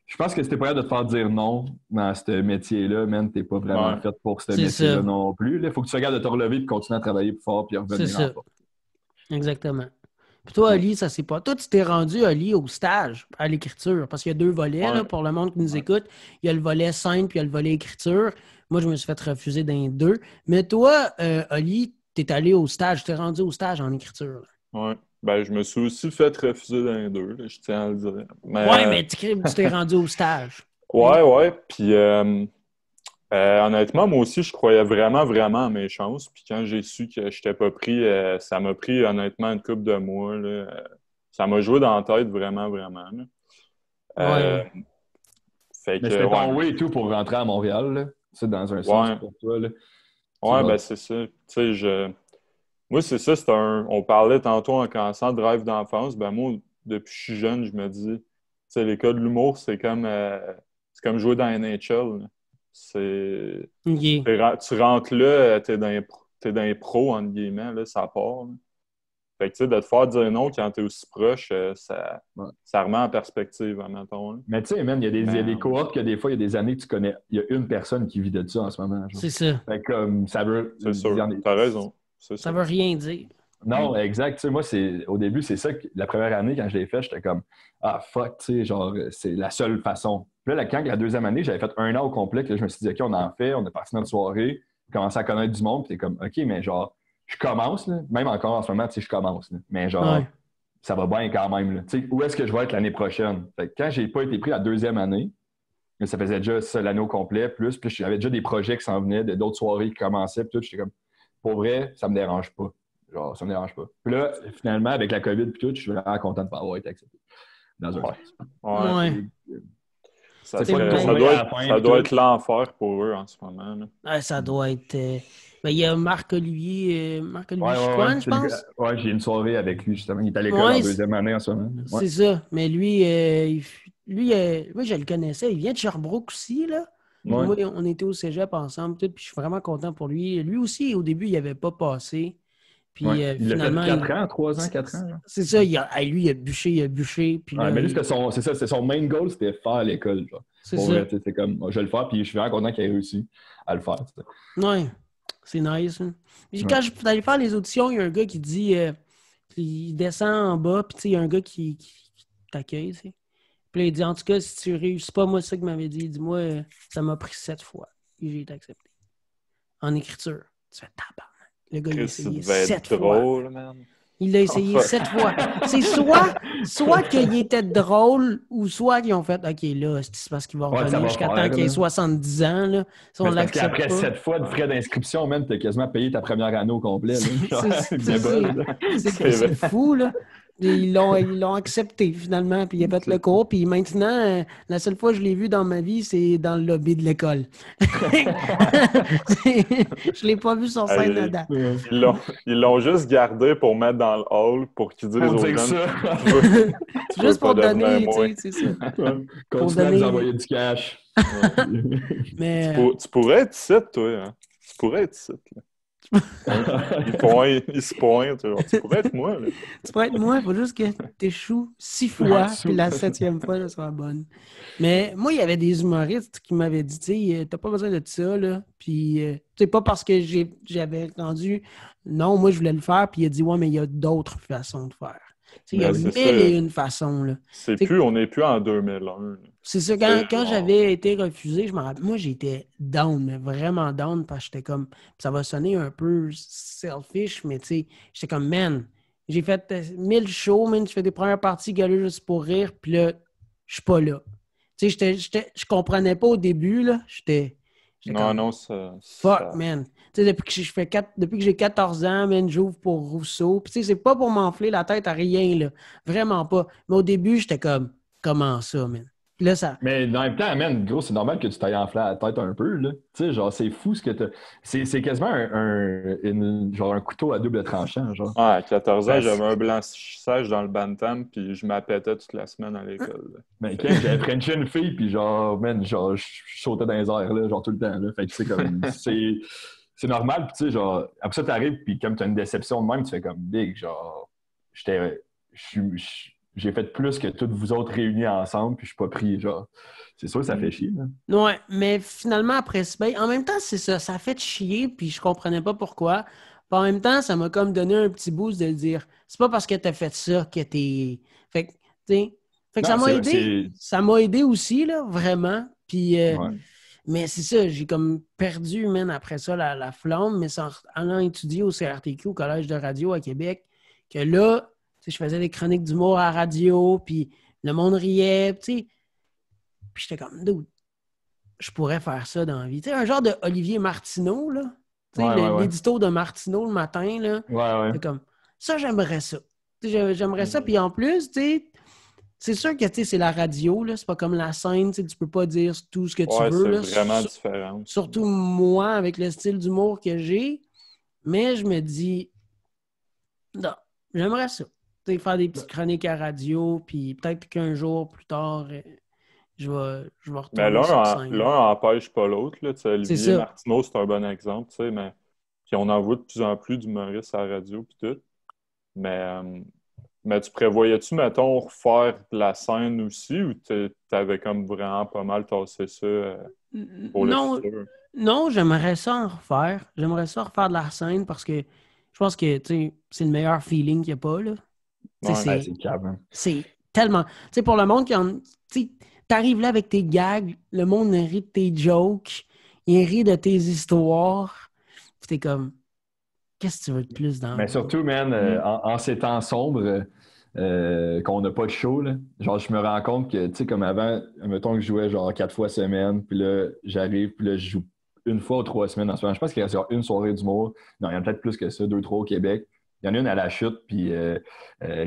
je pense que si t'es pas capable de te faire dire non dans ce métier-là, man, t'es pas vraiment fait pour ce métier-là non plus. Il faut que tu regardes de te relever et continuer à travailler plus fort puis revenir en forme. Exactement. Puis toi, Ali, ça c'est pas. Toi, tu t'es rendu, Ali, au stage à l'écriture, parce qu'il y a 2 volets là, pour le monde qui nous écoute. Il y a le volet scène puis il y a le volet écriture. Moi, je me suis fait refuser dans les 2. Mais toi, Ali, t'es allé au stage, t'es rendu au stage en écriture. Oui. Ben, je me suis aussi fait refuser dans les 2, là, je tiens à le dire. Mais tu t'es rendu au stage. Ouais. Puis, honnêtement, moi aussi, je croyais vraiment, vraiment à mes chances. Puis, quand j'ai su que je n'étais pas pris, ça m'a pris, honnêtement, une couple de mois. Là. Ça m'a joué dans la tête, vraiment, vraiment. Fait que, mais c'était ton way et tout pour rentrer à Montréal, là. C'est dans un sens pour toi, là. Ben c'est ça. Tu sais, moi, c'est ça, on parlait tantôt en commençant de rêve d'enfance. Ben moi, depuis que je suis jeune, je me dis, tu sais, l'école de l'humour, c'est comme jouer dans NHL. Là. Tu rentres là, t'es dans les pros, entre guillemets, là, ça part. Là. Fait que, tu sais, de te faire dire non quand t'es aussi proche, ça remet en perspective, admettons. Mais tu sais, man, il y a des cohortes que des fois, il y a des années que tu connais. Il y a une personne qui vit de ça en ce moment. Genre. C'est ça. Fait que, comme, ça veut... C'est sûr, t'as raison. Ça veut rien dire. Non, exact. Tu sais, moi, au début, c'est ça que la première année, quand je l'ai fait, j'étais comme, ah, fuck, tu sais, genre, c'est la seule façon. Puis là, quand la 2e année, j'avais fait 1 an au complet, là, je me suis dit, OK, on en fait, on est parti notre soirée, on commençait à connaître du monde, puis t'es comme, OK, mais genre, je commence, là, même encore en ce moment, tu sais, je commence, là, mais genre, ça va bien quand même, là. Tu sais, où est-ce que je vais être l'année prochaine? Fait que quand j'ai pas été pris la 2e année, mais ça faisait déjà ça l'année au complet, plus, puis j'avais déjà des projets qui s'en venaient, d'autres soirées qui commençaient, puis tout, j'étais comme, pour vrai, ça me dérange pas. Genre, ça me dérange pas. Puis là, finalement, avec la COVID et tout, je suis vraiment content de ne pas avoir été accepté. Dans un sens. Ça doit être l'enfer pour eux en ce moment. Là. Ça doit être... il y a Marc-Olivier Chicoine, je pense. Ouais, j'ai une soirée avec lui, justement. Il est à l'école en 2e année en ce moment. C'est ça. Mais lui, moi, je le connaissais. Il vient de Sherbrooke aussi, là. Moi, on était au cégep ensemble, tout, puis je suis vraiment content pour lui. Lui aussi, au début, il n'avait pas passé. Puis finalement. Il a fait 4 ans, 3 ans, 4 ans. C'est ça, lui, il a bûché. Puis là, mais lui, c'était son main goal, c'était faire l'école. C'est ça. C'est comme, je vais le faire, puis je suis vraiment content qu'il ait réussi à le faire. Oui, c'est nice. Hein. Quand je suis allé faire les auditions, il y a un gars qui dit, il descend en bas, puis il y a un gars qui t'accueille, tu sais. Puis là, il dit, en tout cas, si tu réussis pas, moi, c'est ça qu'il m'avait dit. Dis-moi, ça m'a pris 7 fois. Et j'ai été accepté. En écriture. Tu fais tabac. Le gars, il a essayé 7 fois. Man. Il l'a essayé 7 fois. C'est soit qu'il était drôle ou soit qu'ils ont fait OK, là, c'est parce qu'il va revenir jusqu'à temps qu'il ait 70 ans. Là, si on parce qu'après pas. 7 fois de frais d'inscription, même, t'as quasiment payé ta première année au complet. C'est fou, là. Ils l'ont accepté finalement, puis il a fait le cours. Puis maintenant, la seule fois que je l'ai vu dans ma vie, c'est dans le lobby de l'école. Je l'ai pas vu sur scène là-dedans. Ils l'ont juste gardé pour mettre dans le hall pour qu'ils disent aux jeunes. Juste pour donner, c'est ça. Continue à nous envoyer du cash. Mais, tu pourrais être ici, toi. Hein? Tu pourrais être ici. Là. Il se pointe. Tu pourrais être moi. Là. Tu pourrais être moi, il faut juste que tu échoues 6 fois, puis la 7e fois, ça sera bonne. Mais moi, il y avait des humoristes qui m'avaient dit, tu sais, t'as pas besoin de ça, là. Puis, c'est pas parce que j'avais entendu, non, moi, je voulais le faire, puis il a dit, ouais, mais il y a d'autres façons de faire. Il y a 1001 façons. Là. On n'est plus en 2001. Là. C'est ça. Quand j'avais été refusé, je me rappelle, moi, j'étais down, mais vraiment down, parce que j'étais comme, ça va sonner un peu selfish, mais tu sais, j'étais comme, man, j'ai fait 1000 shows, man, je fais des premières parties galeux juste pour rire, puis là, je suis pas là. Tu sais, je comprenais pas au début, là, j'étais non, fuck, man. Tu sais, depuis que j'ai 14 ans, man, j'ouvre pour Rousseau. Puis tu sais, c'est pas pour m'enfler la tête à rien, là. Vraiment pas. Mais au début, j'étais comme, comment ça, man? Puis là, ça... Mais en même temps, man, gros, c'est normal que tu t'ailles enfler la tête un peu, là. Tu sais, genre, c'est fou ce que t'as... C'est quasiment genre un couteau à double tranchant, genre. Ah, à 14 ans, j'avais un blanchissage dans le bantam, puis je m'appétais toute la semaine à l'école. Mais quand j'avais frenché une fille, puis genre, man, genre, je sautais dans les airs, là, genre, tout le temps, là. Fait que c'est comme... C'est normal, puis tu sais, genre, après ça, t'arrives, puis comme t'as une déception de même, tu fais comme big, genre, j'ai fait plus que toutes vous autres réunis ensemble, puis je suis pas pris, genre, c'est sûr que ça fait chier, là. Ouais, mais finalement, après, en même temps, c'est ça, ça fait chier, puis je comprenais pas pourquoi. Puis en même temps, ça m'a comme donné un petit boost de dire, c'est pas parce que t'as fait ça que t'es... Fait que, tu sais, ça m'a aidé. Ça m'a aidé aussi, là, vraiment, puis... Mais c'est ça, j'ai comme perdu, man, après ça, la flamme, mais en allant étudier au CRTQ, au Collège de radio à Québec, que là, tu sais, je faisais des chroniques d'humour à la radio, puis le monde riait, tu sais. Puis j'étais comme, dude, je pourrais faire ça dans la vie. Tu sais, un genre de Olivier Martineau, là. Tu sais, l'édito de Martineau le matin, là. C'est comme, ça, j'aimerais ça. Tu sais, j'aimerais ça, puis en plus, tu sais, c'est sûr que c'est la radio, là, c'est pas comme la scène, tu peux pas dire tout ce que tu veux. C'est vraiment différent. Surtout moi, avec le style d'humour que j'ai. Mais je me dis, non, j'aimerais ça. Faire des petites chroniques à radio, puis peut-être qu'un jour plus tard, je vais retourner sur scène. L'un n'empêche pas l'autre. Olivier Martineau, c'est un bon exemple, mais puis on en voit de plus en plus d'humoristes à la radio, puis tout. Mais tu prévoyais-tu, mettons, refaire la scène aussi ou t'avais comme vraiment pas mal tassé ça pour le futur? Non, j'aimerais ça en refaire. J'aimerais ça refaire de la scène parce que je pense que c'est le meilleur feeling qu'il n'y a pas. Là. C'est calme. C'est tellement... pour le monde qui t'arrives là avec tes gags, le monde rit de tes jokes, il rit de tes histoires. Puis t'es comme... Qu'est-ce que tu veux de plus dans... Mais surtout, man, en ces temps sombres, qu'on n'a pas de show, là, genre, je me rends compte que, tu sais, comme avant, mettons que je jouais genre 4 fois semaine, puis là, j'arrive, puis là, je joue 1 fois ou 3 semaines en ce moment. Je pense qu'il reste genre une soirée d'humour. Non, il y en a peut-être plus que ça, 2, 3 au Québec. Il y en a une à La Chute, puis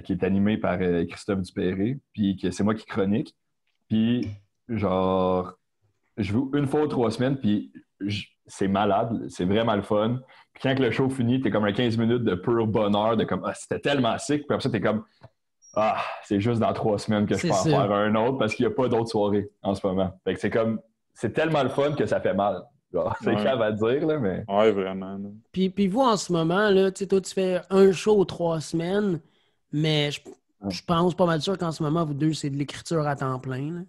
qui est animée par Christophe Dupéré, puis que c'est moi qui chronique. Puis, genre, je joue 1 fois ou 3 semaines, puis c'est malade, c'est vraiment le fun. Puis quand le show finit, t'es comme un 15 minutes de pur bonheur, de comme, ah, c'était tellement sick. Puis après ça, t'es comme, ah, c'est juste dans 3 semaines que je peux en faire un autre parce qu'il n'y a pas d'autres soirées en ce moment. Fait que c'est comme, c'est tellement le fun que ça fait mal. C'est grave à dire, là, mais... Ouais, vraiment. Puis vous, en ce moment, là, toi, tu fais un show 3 semaines, mais je pense pas mal sûr qu'en ce moment, vous deux, c'est de l'écriture à temps plein.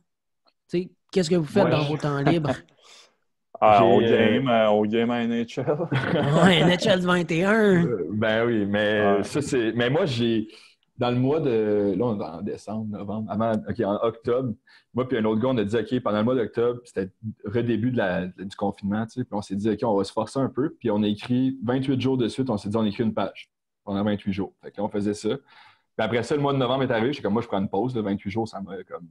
Qu'est-ce que vous faites dans vos temps libres? On game à NHL. Ouais, NHL 21. Ben oui, mais ça, c'est... Mais moi, j'ai... Dans le mois de... Là, on est en décembre, novembre. En octobre, moi puis un autre gars, on a dit, OK, pendant le mois d'octobre, c'était le redébut du confinement, tu sais. Puis on s'est dit, OK, on va se forcer un peu. Puis on a écrit 28 jours de suite, on s'est dit, on écrit une page. pendant 28 jours. Fait que là, on faisait ça. Puis après ça, le mois de novembre est arrivé. J'étais comme, moi, je prends une pause. Là, 28 jours, ça m'a comme...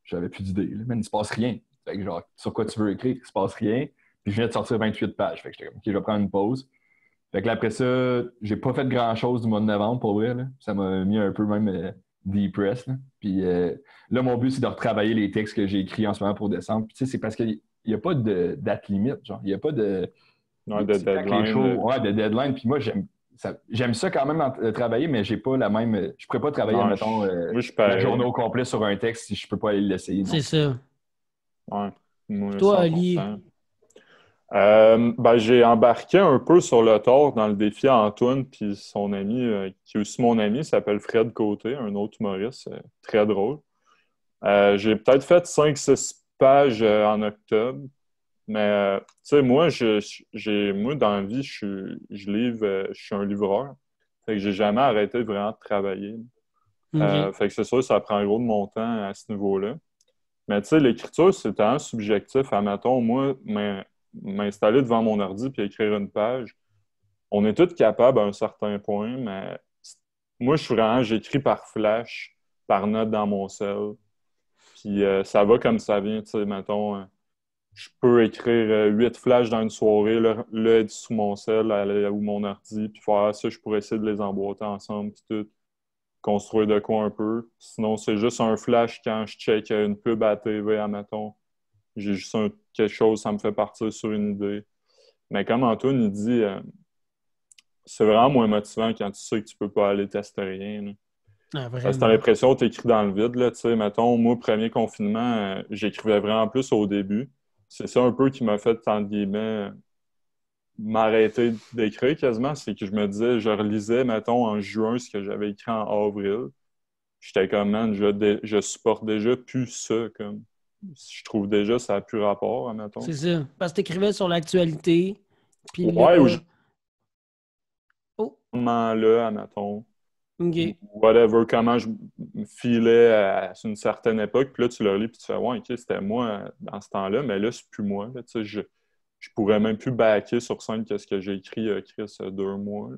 J'avais plus d'idées. Mais il ne se passe rien. Fait que genre, sur quoi tu veux écrire, il ne se passe rien. Puis je viens de sortir 28 pages. Fait que j'étais comme, OK, je vais prendre une pause. Fait que là, après ça, j'ai pas fait grand-chose du mois de novembre, pour vrai. Là. Ça m'a mis un peu même depressed. Là. Puis là, mon but, c'est de retravailler les textes que j'ai écrits en ce moment pour décembre. Puis tu sais, c'est parce qu'il n'y a pas de date limite. Genre, il n'y a pas de... Ouais, de deadline. Ouais, de deadline. Puis moi, j'aime ça quand même travailler, mais j'ai pas la même... Je pourrais pas travailler, mettons, la journée au complet sur un texte si je peux pas aller l'essayer. C'est ça. Ouais. Moi, toi, Ali? J'ai embarqué un peu sur le tort dans le défi à Antoine puis son ami, qui est aussi mon ami, s'appelle Fred Côté, un autre humoriste, très drôle. J'ai peut-être fait 5-6 pages en octobre, mais tu sais, moi, dans la vie, je suis un livreur. Fait que j'ai jamais arrêté vraiment de travailler. Fait que c'est sûr, ça prend gros de mon temps à ce niveau-là. Mais tu sais, l'écriture, c'est tellement subjectif. Admettons, moi, m'installer devant mon ordi puis écrire une page, on est tous capables à un certain point, mais moi, j'écris par flash, par note dans mon cell. Puis ça va comme ça vient, tu sais, mettons, je peux écrire 8 flashs dans une soirée, là être sous mon cell ou mon ordi, puis faire ça, je pourrais essayer de les emboîter ensemble, puis tout, construire de quoi un peu. Sinon, c'est juste un flash quand je check une pub à la TV, admettons. J'ai juste quelque chose, ça me fait partir sur une idée. Mais comme Antoine, il dit, c'est vraiment moins motivant quand tu sais que tu peux pas aller tester rien. Parce que t'as l'impression que tu écris dans le vide. Là, mettons, moi, premier confinement, j'écrivais vraiment plus au début. C'est ça un peu qui m'a fait, entre guillemets, m'arrêter d'écrire quasiment. C'est que je me disais, je relisais, mettons, en juin ce que j'avais écrit en avril. J'étais comme, man, je supporte déjà plus ça, comme... Je trouve déjà que ça n'a plus rapport, admettons. C'est ça. Parce que tu écrivais sur l'actualité. Puis ouais, là... là, admettons. OK. Whatever, comment je me filais à une certaine époque. Puis là, tu le lis puis tu fais, ouais, OK, c'était moi dans ce temps-là, mais là, c'est plus moi. Là, je pourrais même plus backer sur scène qu'est-ce que j'ai écrit, Chris, 2 mois.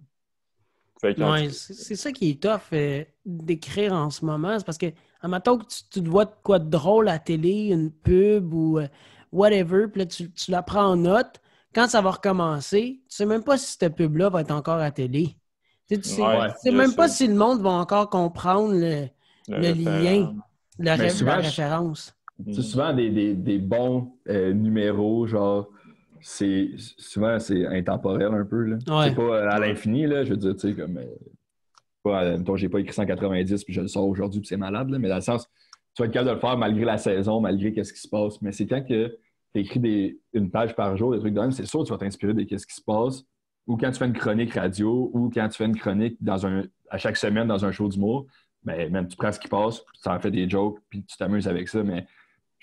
Ouais, c'est ça qui est tough d'écrire en ce moment. C'est parce que, admettons que tu te vois de quoi de drôle à la télé, une pub ou whatever, puis là, tu la prends en note. Quand ça va recommencer, tu sais même pas si cette pub-là va être encore à la télé. Tu sais même pas si le monde va encore comprendre le lien, la référence. C'est souvent des bons numéros, genre... Souvent, c'est intemporel un peu. Là. Ouais. C'est pas à l'infini, là. Je veux dire, tu sais, comme. J'ai pas écrit 190 puis je le sors aujourd'hui puis c'est malade, là, mais dans le sens, tu vas être capable de le faire malgré la saison, malgré qu'est-ce qui se passe. Mais c'est quand que tu écris une page par jour, des trucs de même, c'est sûr que tu vas t'inspirer de qu'est-ce qui se passe. Ou quand tu fais une chronique radio, ou quand tu fais une chronique à chaque semaine dans un show d'humour, ben, même tu prends ce qui passe, tu en fais des jokes, puis tu t'amuses avec ça. Mais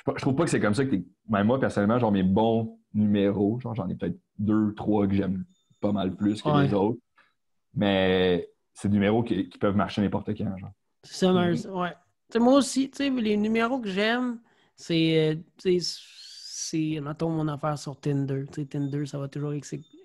je trouve pas que c'est comme ça que même moi, personnellement, genre mes bons numéros, genre j'en ai peut-être 2, 3 que j'aime pas mal plus que les autres. Mais c'est des numéros qui peuvent marcher n'importe quand. Genre. C'est ça, ouais. T'sais, moi aussi, les numéros que j'aime, c'est mettons, mon affaire sur Tinder. T'sais, Tinder, ça va toujours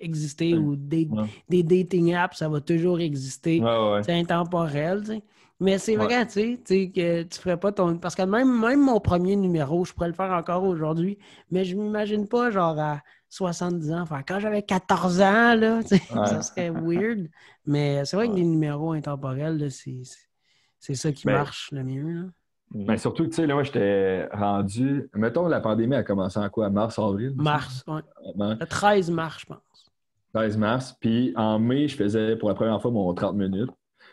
exister, ou des dating apps, ça va toujours exister. C'est intemporel, t'sais. Mais c'est vrai, tu sais, que tu ferais pas ton... Parce que même mon premier numéro, je pourrais le faire encore aujourd'hui, mais je m'imagine pas, genre, à 70 ans, enfin, quand j'avais 14 ans, là, ça serait weird. Mais c'est vrai que les numéros intemporels, là, c'est ça qui marche le mieux, là. Ben, surtout que, tu sais, là, moi, j'étais rendu... Mettons, la pandémie a commencé en quoi? Mars, avril? Mars, oui. Le 13 mars, je pense. 13 mars. Puis en mai, je faisais pour la première fois mon 30 minutes.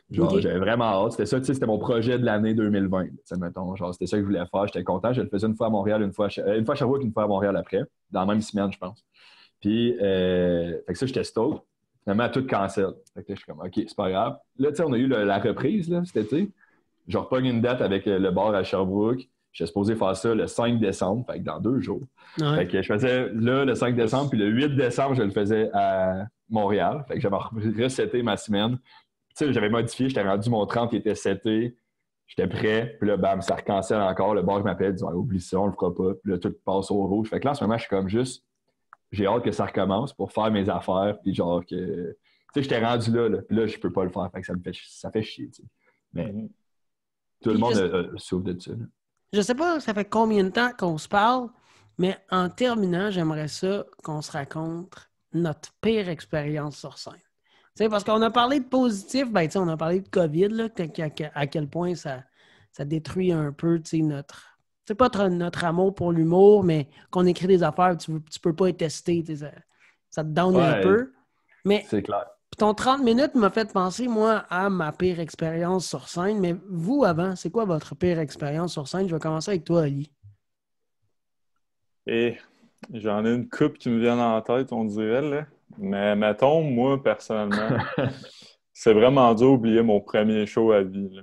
Genre, j'avais vraiment hâte. C'était ça, tu sais, c'était mon projet de l'année 2020. Mettons, genre, c'était ça que je voulais faire. J'étais content. Je le faisais une fois à Montréal, une fois à Sherbrooke, une fois à Montréal après. Dans la même semaine, je pense. Puis, fait que ça, j'étais stoked. Finalement, tout cancel. Fait que là, je suis comme, OK, c'est pas grave. Là, tu sais, on a eu la reprise, là, cet été. Je repogne une date avec le bar à Sherbrooke. J'étais supposé faire ça le 5 décembre, fait que dans 2 jours. Ouais. Fait que je faisais là le 5 décembre, puis le 8 décembre, je le faisais à Montréal. Fait que j'avais reseté ma semaine. Tu sais, j'avais modifié, j'étais rendu mon 30 qui était seté. J'étais prêt, puis là, bam, ça recancelle encore. Le bar m'appelle, dit, oublie ça, on le fera pas. Puis là, tout passe au rouge. Fait que là, en ce moment, je suis comme juste, j'ai hâte que ça recommence pour faire mes affaires, puis genre que, tu sais, j'étais rendu là. Puis là, je peux pas le faire. Fait que ça fait chier, tu sais. Mais tout le monde souffre de ça. Là. Je sais pas, ça fait combien de temps qu'on se parle, mais en terminant, j'aimerais ça qu'on se raconte notre pire expérience sur scène. Tu sais, parce qu'on a parlé de positif, ben, tu sais, on a parlé de COVID, là, à quel point ça détruit un peu, tu sais, c'est pas notre amour pour l'humour, mais qu'on écrit des affaires, tu peux pas être testé, tu sais, ça te down un peu. Mais c'est clair. Ton 30 minutes m'a fait penser, moi, à ma pire expérience sur scène. Mais vous, avant, c'est quoi votre pire expérience sur scène? Je vais commencer avec toi, Ali. Et j'en ai une couple qui me viennent en tête, on dirait, là. Mais mettons, moi, personnellement, c'est vraiment dur d'oublier mon premier show à vie.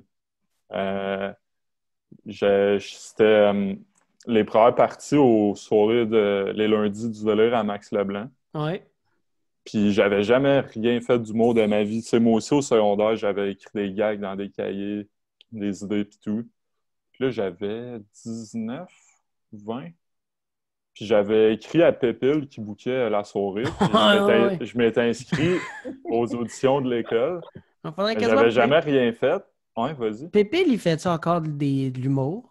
C'était les premières parties aux soirées les lundis du délire à Max Leblanc. Ouais. Puis j'avais jamais rien fait d'humour de ma vie. Tu sais, moi aussi, au secondaire, j'avais écrit des gags dans des cahiers, des idées puis tout. Puis là, j'avais 19, 20. Puis j'avais écrit à Pépile qui bookait la soirée. Puis je m'étais inscrit aux auditions de l'école. J'avais jamais rien fait. Ouais, vas-y. Pépile, il fait ça encore de l'humour?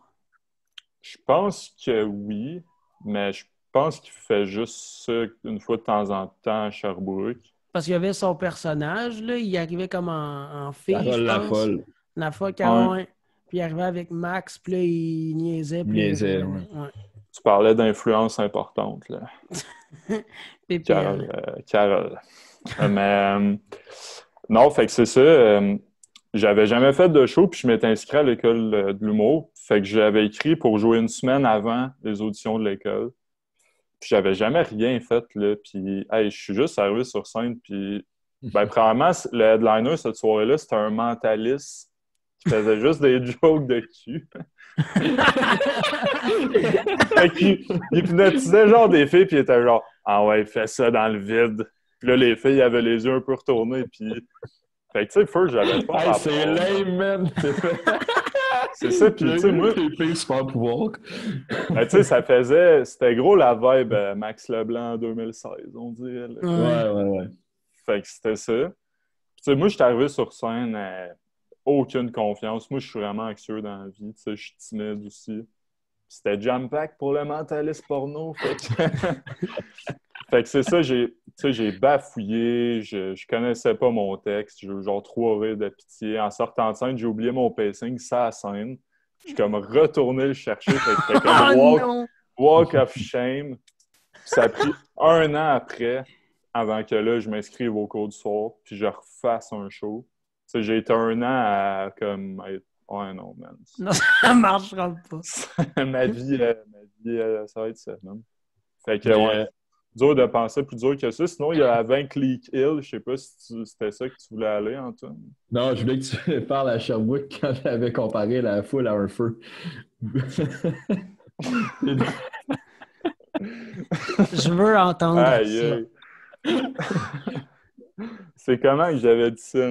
Je pense que oui, mais je pense qu'il fait juste ça une fois de temps en temps à Sherbrooke. Parce qu'il y avait son personnage, là, il arrivait comme en fille, Carole la folle. La folle, Carole. Puis il arrivait avec Max, puis là, il niaisait. Ouais. Tu parlais d'influence importante, là. Carole. Mais non, fait que c'est ça. J'avais jamais fait de show, puis je m'étais inscrit à l'école de l'humour. Fait que j'avais écrit pour jouer une semaine avant les auditions de l'école. Puis j'avais jamais rien fait, là. Puis, je suis juste arrivé sur scène, puis... Ben, premièrement, le headliner cette soirée-là, c'était un mentaliste qui faisait juste des jokes de cul. Fait qu'il hypnotisait genre des filles, puis il était genre « Ah ouais, fais ça dans le vide. » Puis là, les filles avaient les yeux un peu retournés, puis... Fait que, tu sais, first, j'avais pas rapport. C'est lame, man! C'est ça, puis tu sais, moi... super pouvoir. Ben, tu sais, c'était gros la vibe Max Leblanc en 2016, on dirait. Ouais. Fait que c'était ça. Puis, tu sais, moi, je suis arrivé sur scène, aucune confiance. Moi, je suis vraiment anxieux dans la vie, tu sais, je suis timide aussi. C'était jam-pack pour le mentaliste porno, fait que... Fait que c'est ça, j'ai bafouillé, je connaissais pas mon texte, j'ai eu genre 3 rires de pitié. En sortant de scène, j'ai oublié mon pacing, ça à scène. J'ai comme retourné le chercher, fait que c'était comme walk of shame. Puis ça a pris 1 an après, avant que là, je m'inscrive au cours du soir, puis je refasse un show. Tu sais, j'ai été 1 an à comme... Ouais, non, man. Non, ça marchera pas. ma vie, ça va être ça, man. Fait que, ouais. Dur de penser plus dur que ça. Sinon, il y a 20 Cleek Hill. Je sais pas si c'était ça que tu voulais aller, Antoine. Non, je voulais que tu parles à Sherbrooke quand tu avais comparé la foule à un feu. Je veux entendre ça. C'est comment que j'avais dit ça?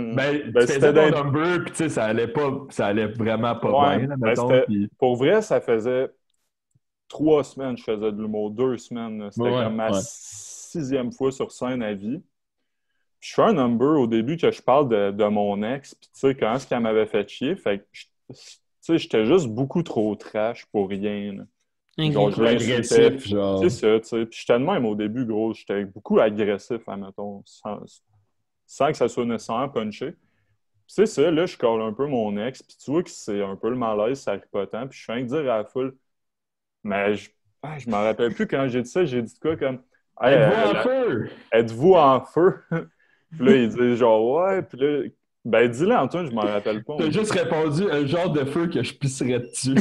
C'était ton number, puis tu sais, ça allait vraiment pas bien. Là, mettons, Pour vrai, ça faisait 3 semaines que je faisais de l'humour, 2 semaines. C'était comme ma 6e fois sur scène à vie. Puis je fais un number au début que je parle de mon ex, puis tu sais, quand est-ce qu'elle m'avait fait chier, fait que, tu sais, j'étais juste beaucoup trop trash pour rien. Là. Genre, je agressif, genre. C'est ça, tu sais. Puis j'étais de même au début, gros. J'étais beaucoup agressif, admettons, sans que ça soit nécessairement punché. Puis c'est ça, là, je colle un peu mon ex, puis tu vois que c'est un peu le malaise, ça ripotant, puis je fais rien que dire à la foule. Mais je m'en rappelle plus quand j'ai dit ça. J'ai dit quoi comme... Hey, êtes-vous en feu? Êtes-vous en feu? Puis là, il dit genre « Ouais. » Puis là, ben dis-le Antoine, je m'en rappelle pas. T'as juste répondu un genre de feu que je pisserais dessus.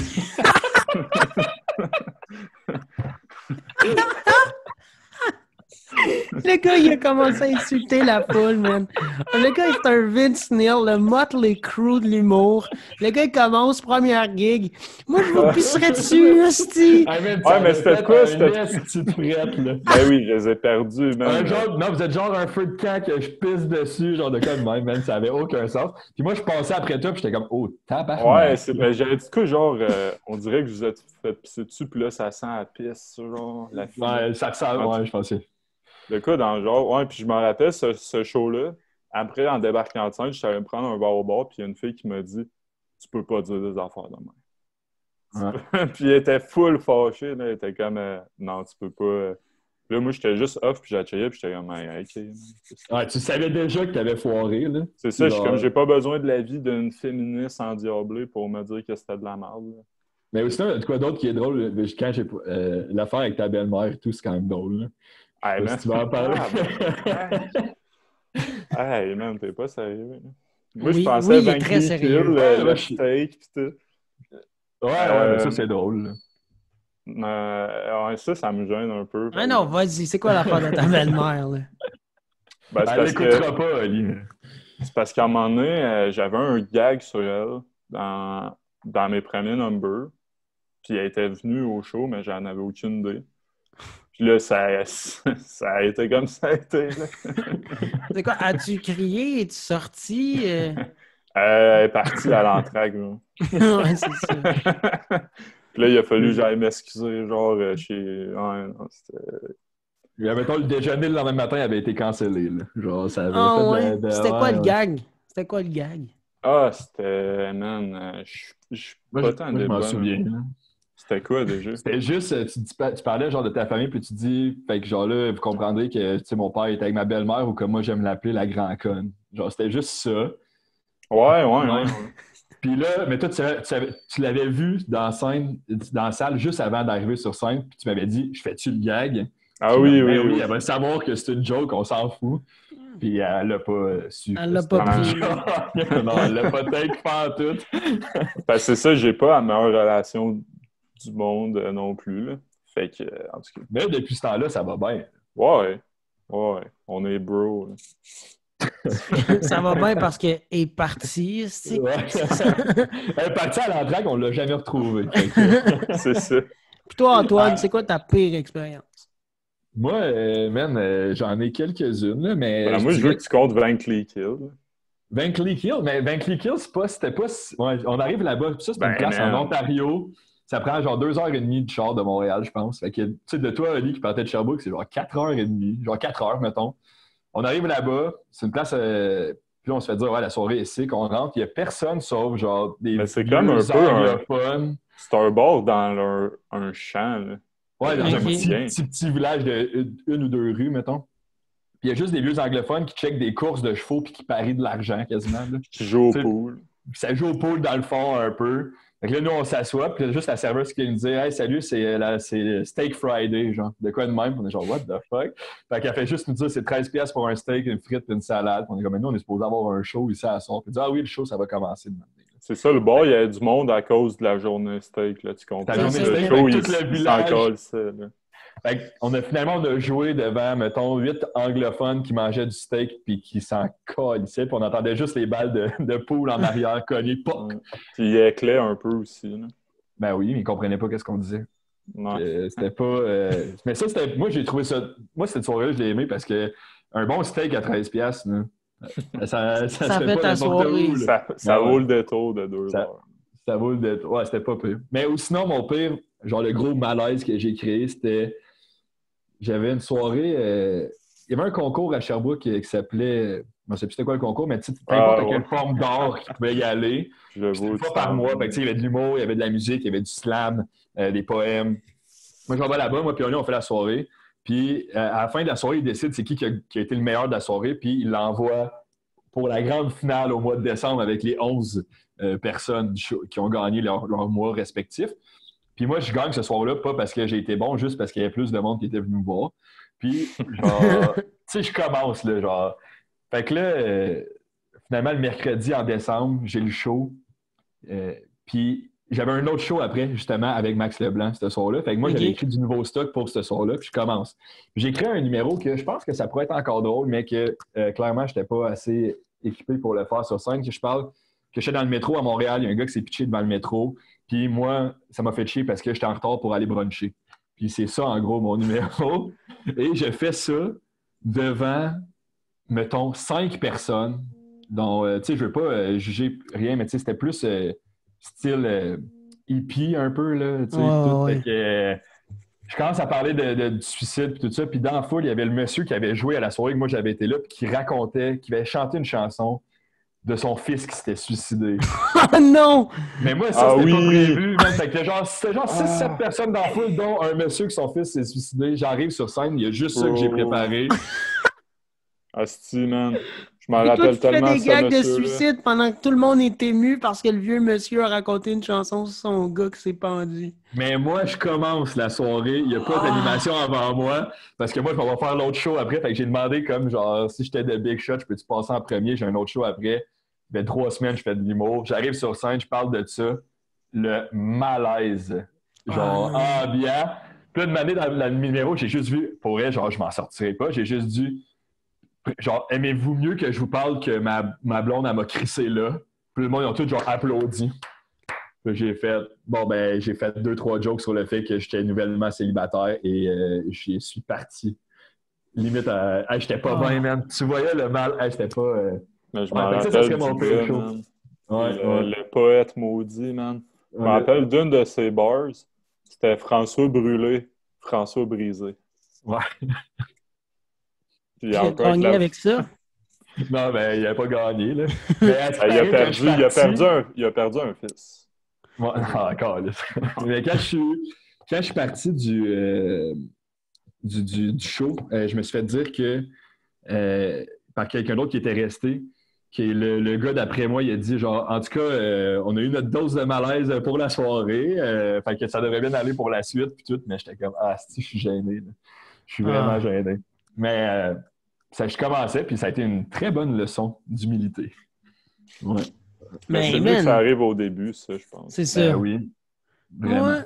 Le gars, il a commencé à insulter la foule, man. Le gars, est un Vince Neil, le Motley Crue de l'humour. Le gars, il commence, première gig. Moi, je vous pisserais dessus, hostie. Mais c'était quoi? C'était petite frette, là. Ben oui, je les ai perdus, man. Non, vous êtes genre un feu de camp que je pisse dessus, genre de quoi de même, man. Ça avait aucun sens. Puis moi, je passais après toi, puis j'étais comme, oh, tabarnak. Ouais, j'avais dit quoi, genre, on dirait que vous êtes fait pisser dessus, puis là, ça sent la pisse, genre, la fille. Ouais, ça sent, ouais, je pensais. Le cas dans le genre, ouais, puis je m'en rappelle, ce show-là, après, en débarquant de scène, je suis allé me prendre un bar au bar, puis il y a une fille qui m'a dit « Tu peux pas dire des affaires de même. Ouais. » Puis elle était full fâchée, là. Elle était comme Non, tu peux pas. Là, moi, j'étais juste off, puis j'attachais, puis j'étais comme OK. Ouais, tu savais déjà que t'avais foiré, là. C'est ça, je suis Genre... comme j'ai pas besoin de l'avis d'une féministe endiablée pour me dire que c'était de la merde. Là. Mais aussi, de quoi d'autre qui est drôle, quand j'ai l'affaire avec ta belle-mère et tout, c'est quand même drôle. Là. Hey, man, Si tu vas en parler. Hey, man, t'es pas sérieux. Là. Moi, Oui, je pensais il est très sérieux. le steak, pis tout. Ouais, mais ça, c'est drôle. Ouais, ça me gêne un peu. Ah non, vas-y, c'est quoi l'affaire de ta belle-mère, là? Ben, Elle l'écoutera pas, Ali. C'est parce qu'à un moment donné, j'avais un gag sur elle dans mes premiers numbers. Puis elle était venue au show, mais j'en avais aucune idée. Puis là, ça a été comme ça a été. Là. C'est quoi? As-tu crié? Es-tu sorti? Elle est partie à l'entrague. Ouais, c'est ça. Puis là, il a fallu que j'aille m'excuser, genre, chez... Ouais, non, c'était... Mettons, le déjeuner le lendemain matin avait été cancellé. Là. Genre, ça avait Ah fait ouais? C'était quoi le gag? C'était quoi le gag? Ah, c'était... Man, je Moi, je m'en souviens. Là. C'était quoi, déjà? C'était juste, tu parlais genre de ta famille, puis tu dis, fait que genre là, vous comprendrez que, tu sais, mon père était avec ma belle-mère, ou comme moi, j'aime l'appeler la grand-conne. Genre, c'était juste ça. Ouais. Puis là, mais toi, tu l'avais vu dans la salle juste avant d'arriver sur scène, puis tu m'avais dit, je fais-tu le gag? Ah oui. Elle va savoir que c'est une joke, on s'en fout. Puis elle l'a pas su. Elle l'a pas pris. Non, elle l'a pas take pas tout. Parce que c'est ça, j'ai pas la meilleure relation du monde non plus. Là. Fait que, en tout cas. Mais depuis ce temps-là, ça va bien. Ouais. On est bro. Là. Ça va bien parce qu'elle est partie. Ouais. Elle est partie à l'entraque, on l'a jamais retrouvée. C'est ça. Puis toi, Antoine, c'est quoi ta pire expérience? Moi, j'en ai quelques-unes, là, mais... Ben, moi, je veux que tu comptes Vankly Kill. Vankly Kill? Mais Vankly Kill, c'était pas... Ouais, on arrive là-bas, puis ça, c'est une place en Ontario. Ça prend genre 2h30 de char de Montréal, je pense. Fait que, tu sais, de toi, Ali, qui partait de Sherbrooke, c'est genre 4h30, genre 4h, mettons. On arrive là-bas, c'est une place... puis on se fait dire, ouais, la soirée est sick, on rentre, il n'y a personne sauf genre des vieux anglophones. C'est un bar dans un champ, là. Ouais, dans un petit village de une ou deux rues, mettons. Puis il y a juste des vieux anglophones qui checkent des courses de chevaux puis qui parient de l'argent quasiment. Là. Qui jouent au pool. Ça joue au pool dans le fond un peu. Fait que là, nous, on s'assoit, puis juste la serveuse qui nous dit « Hey, salut, c'est Steak Friday, genre. De quoi de même? » On est genre « What the fuck? » Fait qu'elle fait juste nous dire « C'est 13$ pour un steak, une frite puis une salade. » On est comme « Nous, on est supposé avoir un show ici à soir. » Puis elle dit « Ah oui, le show, ça va commencer demain. » C'est ça, le bar, il y a du monde à cause de la journée steak, là, tu comprends? La journée steak, show, tout le village. Là. Fait qu'on a finalement joué devant, mettons, 8 anglophones qui mangeaient du steak puis qui s'en colissaient. Puis on entendait juste les balles de poule en arrière cogner. Puis il éclait un peu aussi. Là. Ben oui, mais ils comprenaient pas ce qu'on disait. C'était pas... Mais ça, c'était... Moi, j'ai trouvé ça... Moi, cette soirée-là, je l'ai aimé parce que un bon steak à 13$, là, ça fait ta soirée. Ça vaut le détour de 2 heures. Ça vaut le détour. Ouais, c'était pas pire. Mais sinon, mon pire, genre le gros malaise que j'ai créé, c'était... J'avais une soirée... Il y avait un concours à Sherbrooke qui s'appelait... Je ne sais plus c'était quoi le concours, mais n'importe quelle forme d'art qui pouvait y aller. C'était une fois par mois. Fait que, il y avait de l'humour, il y avait de la musique, il y avait du slam, des poèmes. Moi, je vais là-bas, moi, puis on fait la soirée. Puis, à la fin de la soirée, il décide c'est qui a été le meilleur de la soirée, puis il l'envoie pour la grande finale au mois de décembre avec les 11 personnes qui ont gagné leur mois respectifs. Puis moi, je gagne ce soir-là, pas parce que j'ai été bon, juste parce qu'il y avait plus de monde qui était venu me voir. Puis, genre, tu sais, je commence, là, genre... Fait que là, finalement, le mercredi en décembre, j'ai le show. Puis j'avais un autre show après, justement, avec Max Leblanc, ce soir-là. Fait que moi, j'avais écrit du nouveau stock pour ce soir-là, puis je commence. Puis j'ai créé un numéro que je pense que ça pourrait être encore drôle, mais que clairement, je n'étais pas assez équipé pour le faire sur scène. Je parle que j'étais dans le métro à Montréal, il y a un gars qui s'est pitché devant le métro. Puis moi, ça m'a fait chier parce que j'étais en retard pour aller bruncher. Puis c'est ça, en gros, mon numéro. Et je fais ça devant... mettons, 5 personnes dont, tu sais, je veux pas juger rien, mais tu sais, c'était plus style hippie un peu, là, tu sais, tout. je commence à parler du suicide et tout ça. Puis dans la foule, il y avait le monsieur qui avait joué à la soirée que moi j'avais été là, puis qui racontait, qui avait chanté une chanson de son fils qui s'était suicidé. Ah non! Mais moi, ça, c'était pas prévu. C'était genre 6-7 personnes dans la foule, dont un monsieur que son fils s'est suicidé. J'arrive sur scène, il y a juste ça que j'ai préparé. Asti, man. Je m'en rappelle tellement ça, monsieur. Tu fais des gags de là. suicide pendant que tout le monde est ému parce que le vieux monsieur a raconté une chanson sur son gars qui s'est pendu. Mais moi, je commence la soirée. Il n'y a pas d'animation avant moi parce que moi, je vais faire l'autre show après. Fait que j'ai demandé comme genre, si j'étais de Big Shot, je peux-tu passer en premier? J'ai un autre show après. Ben, 3 semaines, je fais de l'humour. J'arrive sur scène, je parle de ça. Le malaise. Genre, ambiant. Puis là, de m'amener dans le numéro, j'ai juste vu, pour vrai, genre, je m'en sortirai pas. J'ai juste dû, genre, aimez-vous mieux que je vous parle que ma blonde, elle m'a crissé là. Puis le monde, ils ont tous, genre, applaudi. Puis j'ai fait, j'ai fait 2-3 jokes sur le fait que j'étais nouvellement célibataire et j'y suis parti. Limite, j'étais pas bien, man. Tu voyais le mal, j'étais pas. Mais je m'en rappelle ça serait mon pire show. Le poète maudit, man. Je me rappelle d'une de ses bars, c'était François Brûlé, François Brisé. Ouais. Il a gagné avec ça? Non, ben, il n'a pas gagné, là. Mais, il a perdu un fils. Ouais, encore, là. Mais quand je suis parti du show, je me suis fait dire que par quelqu'un d'autre qui était resté, qui est le gars d'après moi, il a dit genre, en tout cas, on a eu notre dose de malaise pour la soirée, fait que ça devrait bien aller pour la suite, puis tout, mais j'étais comme, je suis gêné, là. Je suis vraiment gêné. Mais je commençais, puis ça a été une très bonne leçon d'humilité. Ouais. Mais c'est mieux que ça arrive au début, ça, je pense. C'est ça. Oui. Vraiment.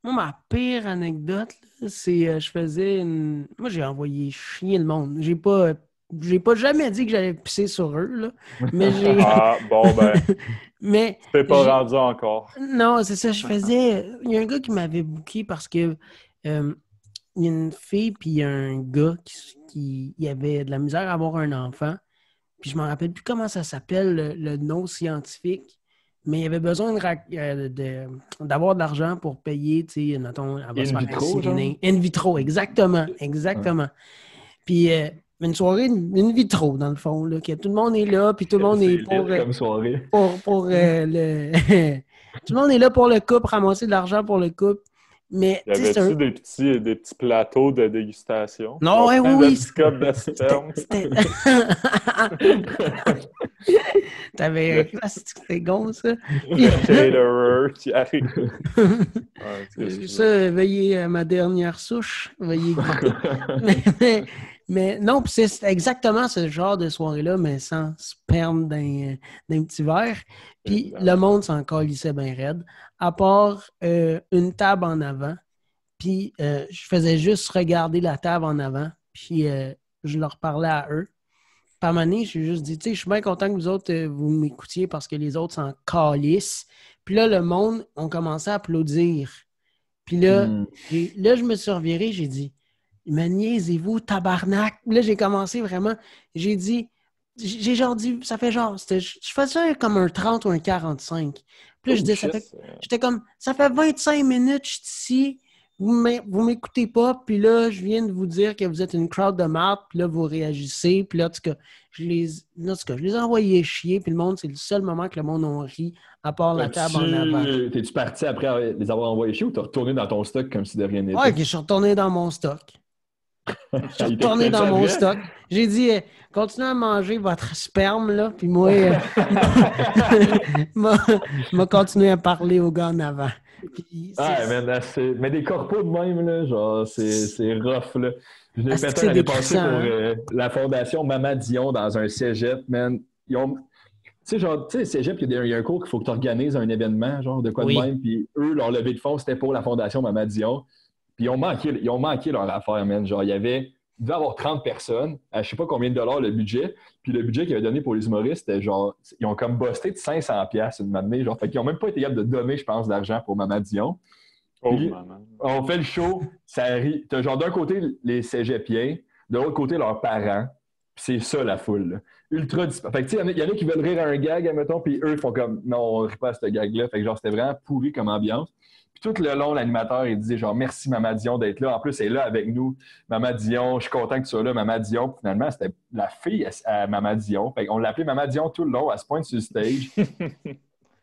Moi, ma pire anecdote, là, c'est je faisais une. Moi, j'ai envoyé chier le monde. J'ai pas jamais dit que j'allais pisser sur eux, là. Mais j'ai. Mais. T'es pas rendu encore. Non, c'est ça. Je faisais. Il y a un gars qui m'avait booké parce que il y a une fille puis il y a un gars qui avait de la misère à avoir un enfant. Puis je me rappelle plus comment ça s'appelle, le nom scientifique. Mais il avait besoin d'avoir de l'argent pour payer, tu sais, mettons, elle va se faire inséminer. In vitro, exactement. Ouais. Puis une soirée in vitro, dans le fond, là, que tout le monde est là, puis tout le monde est pour... comme soirée. Pour le... tout le monde est là pour le couple, ramasser de l'argent pour le couple. Mais, y avait-tu des petits plateaux de dégustation? Non, oui. Des petits copes de sperme. T'avais un c'était gon, ça. Caterer qui arrive. Ça, veillez à ma dernière souche. Veillez mais non, c'est exactement ce genre de soirée-là, mais sans sperme d'un petit verre. Puis le monde s'en calissait bien raide. À part une table en avant. Puis je faisais juste regarder la table en avant. Puis je leur parlais à eux. Par ma nez, j'ai juste dit, tu sais, je suis bien content que vous autres, vous m'écoutiez parce que les autres s'en calissent. Puis là, le monde, on commençait à applaudir. Puis là, je me suis reviré, j'ai dit, mais niaisez-vous, tabarnak. Là, j'ai commencé vraiment, j'ai genre dit, ça fait genre, je faisais comme un 30 ou un 45. Puis là, je disais, j'étais comme, ça fait 25 minutes, je suis ici. Vous m'écoutez pas, puis là, je viens de vous dire que vous êtes une crowd de marde, puis là, vous réagissez, puis là, en tout cas, je les ai envoyés chier, puis le monde, c'est le seul moment que le monde a ri, à part la table en avant. T'es-tu parti après les avoir envoyés chier ou t'es retourné dans ton stock comme si de rien n'était? Ouais, je suis retourné dans mon stock. Je suis retourné dans mon stock. J'ai dit, continuez à manger votre sperme, là, puis moi, m'a continué à parler au gars en avant. Mais des corpos de même, là, genre, c'est rough, là. Je l'ai fait l'année passée pour la fondation Maman Dion dans un cégep, man. Tu sais, cégep, il y a un cours qu'il faut que tu organises un événement, genre, de quoi de même, puis eux, leur levée de fonds, c'était pour la fondation Maman Dion. Puis ils ont manqué leur affaire, man. Genre, il devait avoir 30 personnes, à je sais pas combien de dollars le budget. Puis le budget qu'ils avaient donné pour les humoristes, c'était genre, ils ont comme busté de 500$ une matinée. Genre, fait qu'ils ont même pas été capables de donner, je pense, d'argent pour Maman Dion. Puis, on fait le show, ça rit. T'as genre d'un côté les cégepiens, de l'autre côté leurs parents. Puis c'est ça, la foule. Là. Ultra disparate. Fait que, tu sais, il y en a qui veulent rire à un gag, admettons, puis eux, ils font comme, non, on rit pas à ce gag-là. Fait que, genre, c'était vraiment pourri comme ambiance. Puis tout le long, l'animateur, il disait, genre, merci, Mama Dion, d'être là. En plus, elle est là avec nous. Mama Dion, je suis content que tu sois là, Mama Dion. Puis finalement, c'était la fille à Mama Dion. Fait qu'on l'appelait Mama Dion tout le long. Elle se pointe sur le stage.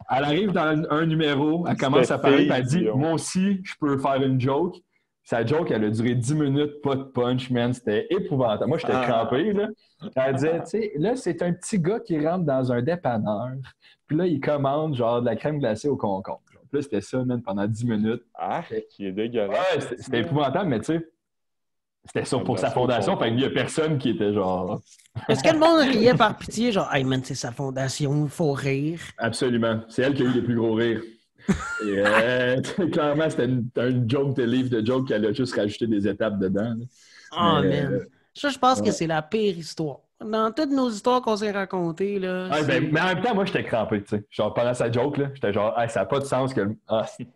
Elle arrive dans un numéro, elle commence à parler, puis elle dit, moi aussi, je peux faire une joke. Sa joke, elle a duré 10 minutes, pas de punch, man. C'était épouvantable. Moi, j'étais crampé, là. Elle disait, tu sais, là, c'est un petit gars qui rentre dans un dépanneur. Puis là, il commande, genre, de la crème glacée au concombre. Puis là, c'était ça, man, pendant 10 minutes. Ah, qui est dégueulasse. Ouais, c'était épouvantable, mais tu sais, c'était ça pour sa fondation. Fait qu'il y a personne qui était genre... Est-ce que le monde riait par pitié, genre, hey man, c'est sa fondation, il faut rire? Absolument. C'est elle qui a eu les plus gros rires. Et clairement, c'était un joke de livre de joke qu'elle a juste rajouté des étapes dedans. Oh, man. Ça, je pense que c'est la pire histoire. Dans toutes nos histoires qu'on s'est racontées, là. Ouais, ben, mais en même temps, moi, j'étais crampé, tu sais. Genre, pendant sa joke, là, j'étais genre, hey, ça n'a pas de sens que. Puis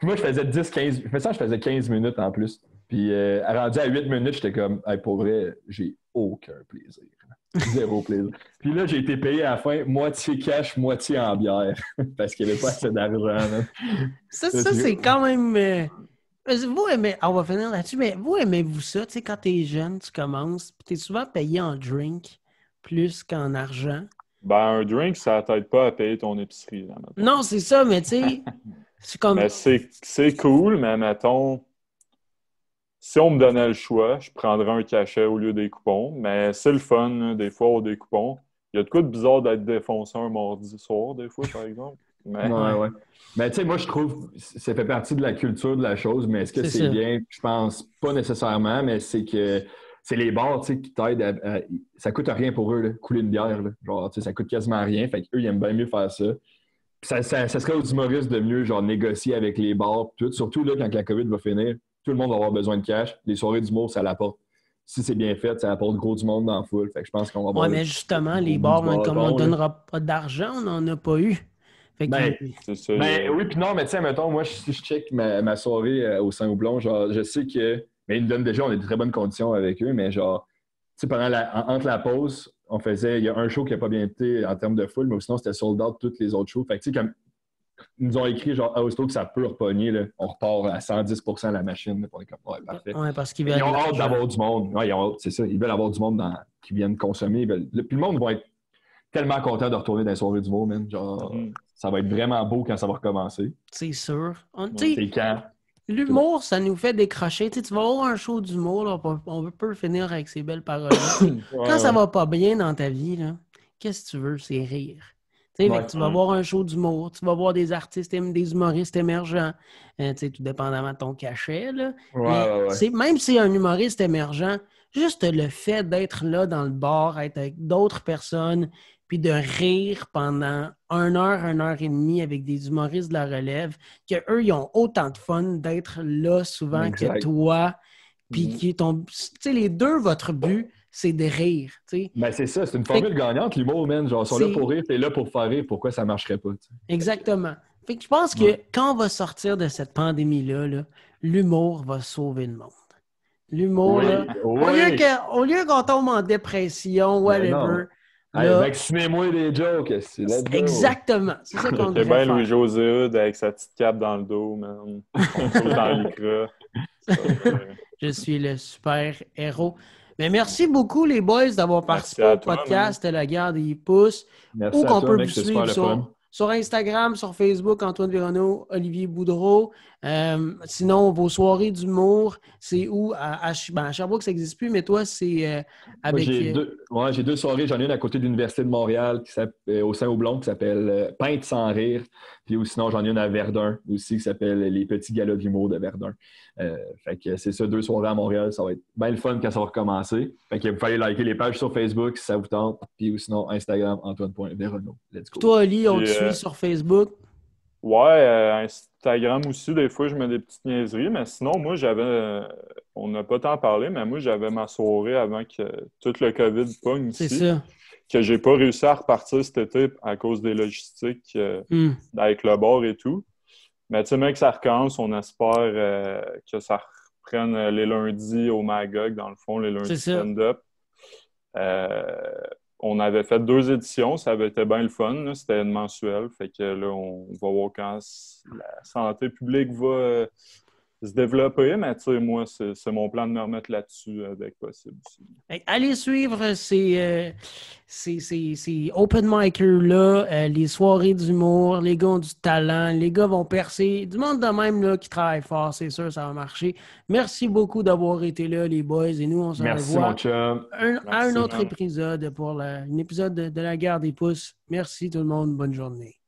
moi, je faisais 10-15. Je faisais 15 minutes en plus. Puis, rendu à 8 minutes, j'étais comme, hey, pour vrai, j'ai aucun plaisir. Zéro plaisir. Puis là, j'ai été payé à la fin, moitié cash, moitié en bière. Parce qu'il n'y avait pas assez d'argent. Là. Ça c'est quand même. Vous aimez. On va finir là-dessus, mais vous aimez-vous ça? Tu sais, quand t'es jeune, tu commences, puis t'es souvent payé en drink plus qu'en argent. Ben, un drink, ça t'aide pas à payer ton épicerie. Là, non, c'est ça, mais tu sais, c'est comme. Mais c'est cool, mais mettons. Si on me donnait le choix, je prendrais un cachet au lieu des coupons. Mais c'est le fun, là, des fois, au des coupons. Il y a de quoi de bizarre d'être défoncé un mardi soir, des fois, par exemple. Mais... Ouais. Mais tu sais, moi, je trouve que ça fait partie de la culture de la chose, mais est-ce que c'est bien? Je pense pas nécessairement, mais c'est que c'est les bars, tu sais, qui t'aident à... Ça coûte rien pour eux, là, couler une bière. Là. Genre, tu sais, ça coûte quasiment rien. Fait qu'eux, ils aiment bien mieux faire ça. Puis ça serait aux humoristes de mieux, genre, négocier avec les bars, tout. Surtout, là, quand la COVID va finir. Tout le monde va avoir besoin de cash. Les soirées d'humour, ça l'apporte. Si c'est bien fait, ça apporte gros du monde dans la foule. Fait que je pense qu'on va avoir... Ouais, mais justement, les bars, comme on ne donnera pas d'argent, on n'en a pas eu. Fait que... c'est ça, oui, puis non, mais tu sais, mettons, moi, si je check ma soirée au Saint-Houblon, genre, je sais que... Mais ils nous donnent déjà, on a de très bonnes conditions avec eux, mais genre, tu sais, entre la pause, il y a un show qui n'a pas bien été en termes de foule, mais sinon, c'était sold out tous les autres shows. Fait que tu sais, comme... Ils nous ont écrit, genre, aussitôt que ça peut repogner, là, on repart à 110% à la machine. Là, pour les... Ouais, parfait. Ouais, parce qu'ils ils ont hâte d'avoir du monde. Ouais, c'est ça. Ils veulent avoir du monde qui viennent consommer. Puis le monde va être tellement content de retourner dans les soirées d'humour, man. Genre, ça va être vraiment beau quand ça va recommencer. C'est sûr. C'est quand? L'humour, ça nous fait décrocher. Tu vas avoir un show d'humour, là, on peut finir avec ces belles paroles. Quand ça va pas bien dans ta vie, là, qu'est-ce que tu veux? C'est rire. Tu vas voir un show d'humour, tu vas voir des artistes, des humoristes émergents, tout dépendamment de ton cachet. Là. Même si c'est un humoriste émergent, juste le fait d'être là dans le bar, être avec d'autres personnes, puis de rire pendant 1 heure, 1 heure et demie avec des humoristes de la relève, qu'eux, ils ont autant de fun d'être là souvent que toi, puis les deux, votre but, c'est de rire. Ben c'est ça, c'est une formule gagnante, l'humour, man. Genre, ils sont là pour rire, t'es là pour faire rire, pourquoi ça marcherait pas? T'sais? Exactement. Fait que je pense que quand on va sortir de cette pandémie-là, là, l'humour va sauver le monde. L'humour, là, au lieu qu'on tombe en dépression, whatever. Vaccinez-moi des jokes, c'est là. Exactement. C'est ça qu'on devrait faire. C'est bien Louis-José Hood avec sa petite cape dans le dos, man. Dans l'écran. Je suis le super héros. Mais merci beaucoup, les boys, d'avoir participé au podcast La Guerre des Pouces. Merci à toi, mec, vous suivre sur Instagram, sur Facebook, Antoine Véronneau, Olivier Boudreau. Sinon, vos soirées d'humour, c'est où? À Sherbrooke, ça n'existe plus, mais toi, c'est avec... Moi, j'ai 2 soirées. J'en ai une à côté de l'Université de Montréal au Saint-Houblon qui s'appelle Peintre sans rire. Puis sinon, j'en ai une à Verdun aussi qui s'appelle Les Petits Galas d'humour de Verdun. Fait que c'est ça, 2 soirées à Montréal. Ça va être bien le fun quand ça va recommencer. Fait que vous pouvez liker les pages sur Facebook si ça vous tente. Puis sinon, Instagram, Antoine.Véronneau. Let's go. Toi, Oli, on te suit sur Facebook? Ouais, Instagram aussi, des fois, je mets des petites niaiseries. Mais sinon, moi, on n'a pas tant parlé, mais moi, j'avais ma soirée avant que tout le COVID pogne ici. C'est ça. Que j'ai pas réussi à repartir cet été à cause des logistiques avec le bar et tout. Mais tu sais, mec, ça recommence, on espère que ça reprenne les lundis au Magog, dans le fond, les lundis stand-up. On avait fait 2 éditions, ça avait été bien le fun, là. C'était une mensuelle. Fait que là, on va voir quand la santé publique va se développer, mais tu sais, moi, c'est mon plan de me remettre là-dessus dès que possible aussi. Allez suivre ces open micers-là, les soirées d'humour, les gars ont du talent, les gars vont percer. Du monde de même là, qui travaille fort, c'est sûr, ça va marcher. Merci beaucoup d'avoir été là, les boys, et nous, on se Merci, revoit mon chum. à un autre man. épisode pour un épisode de la guerre des pouces. Merci tout le monde, bonne journée.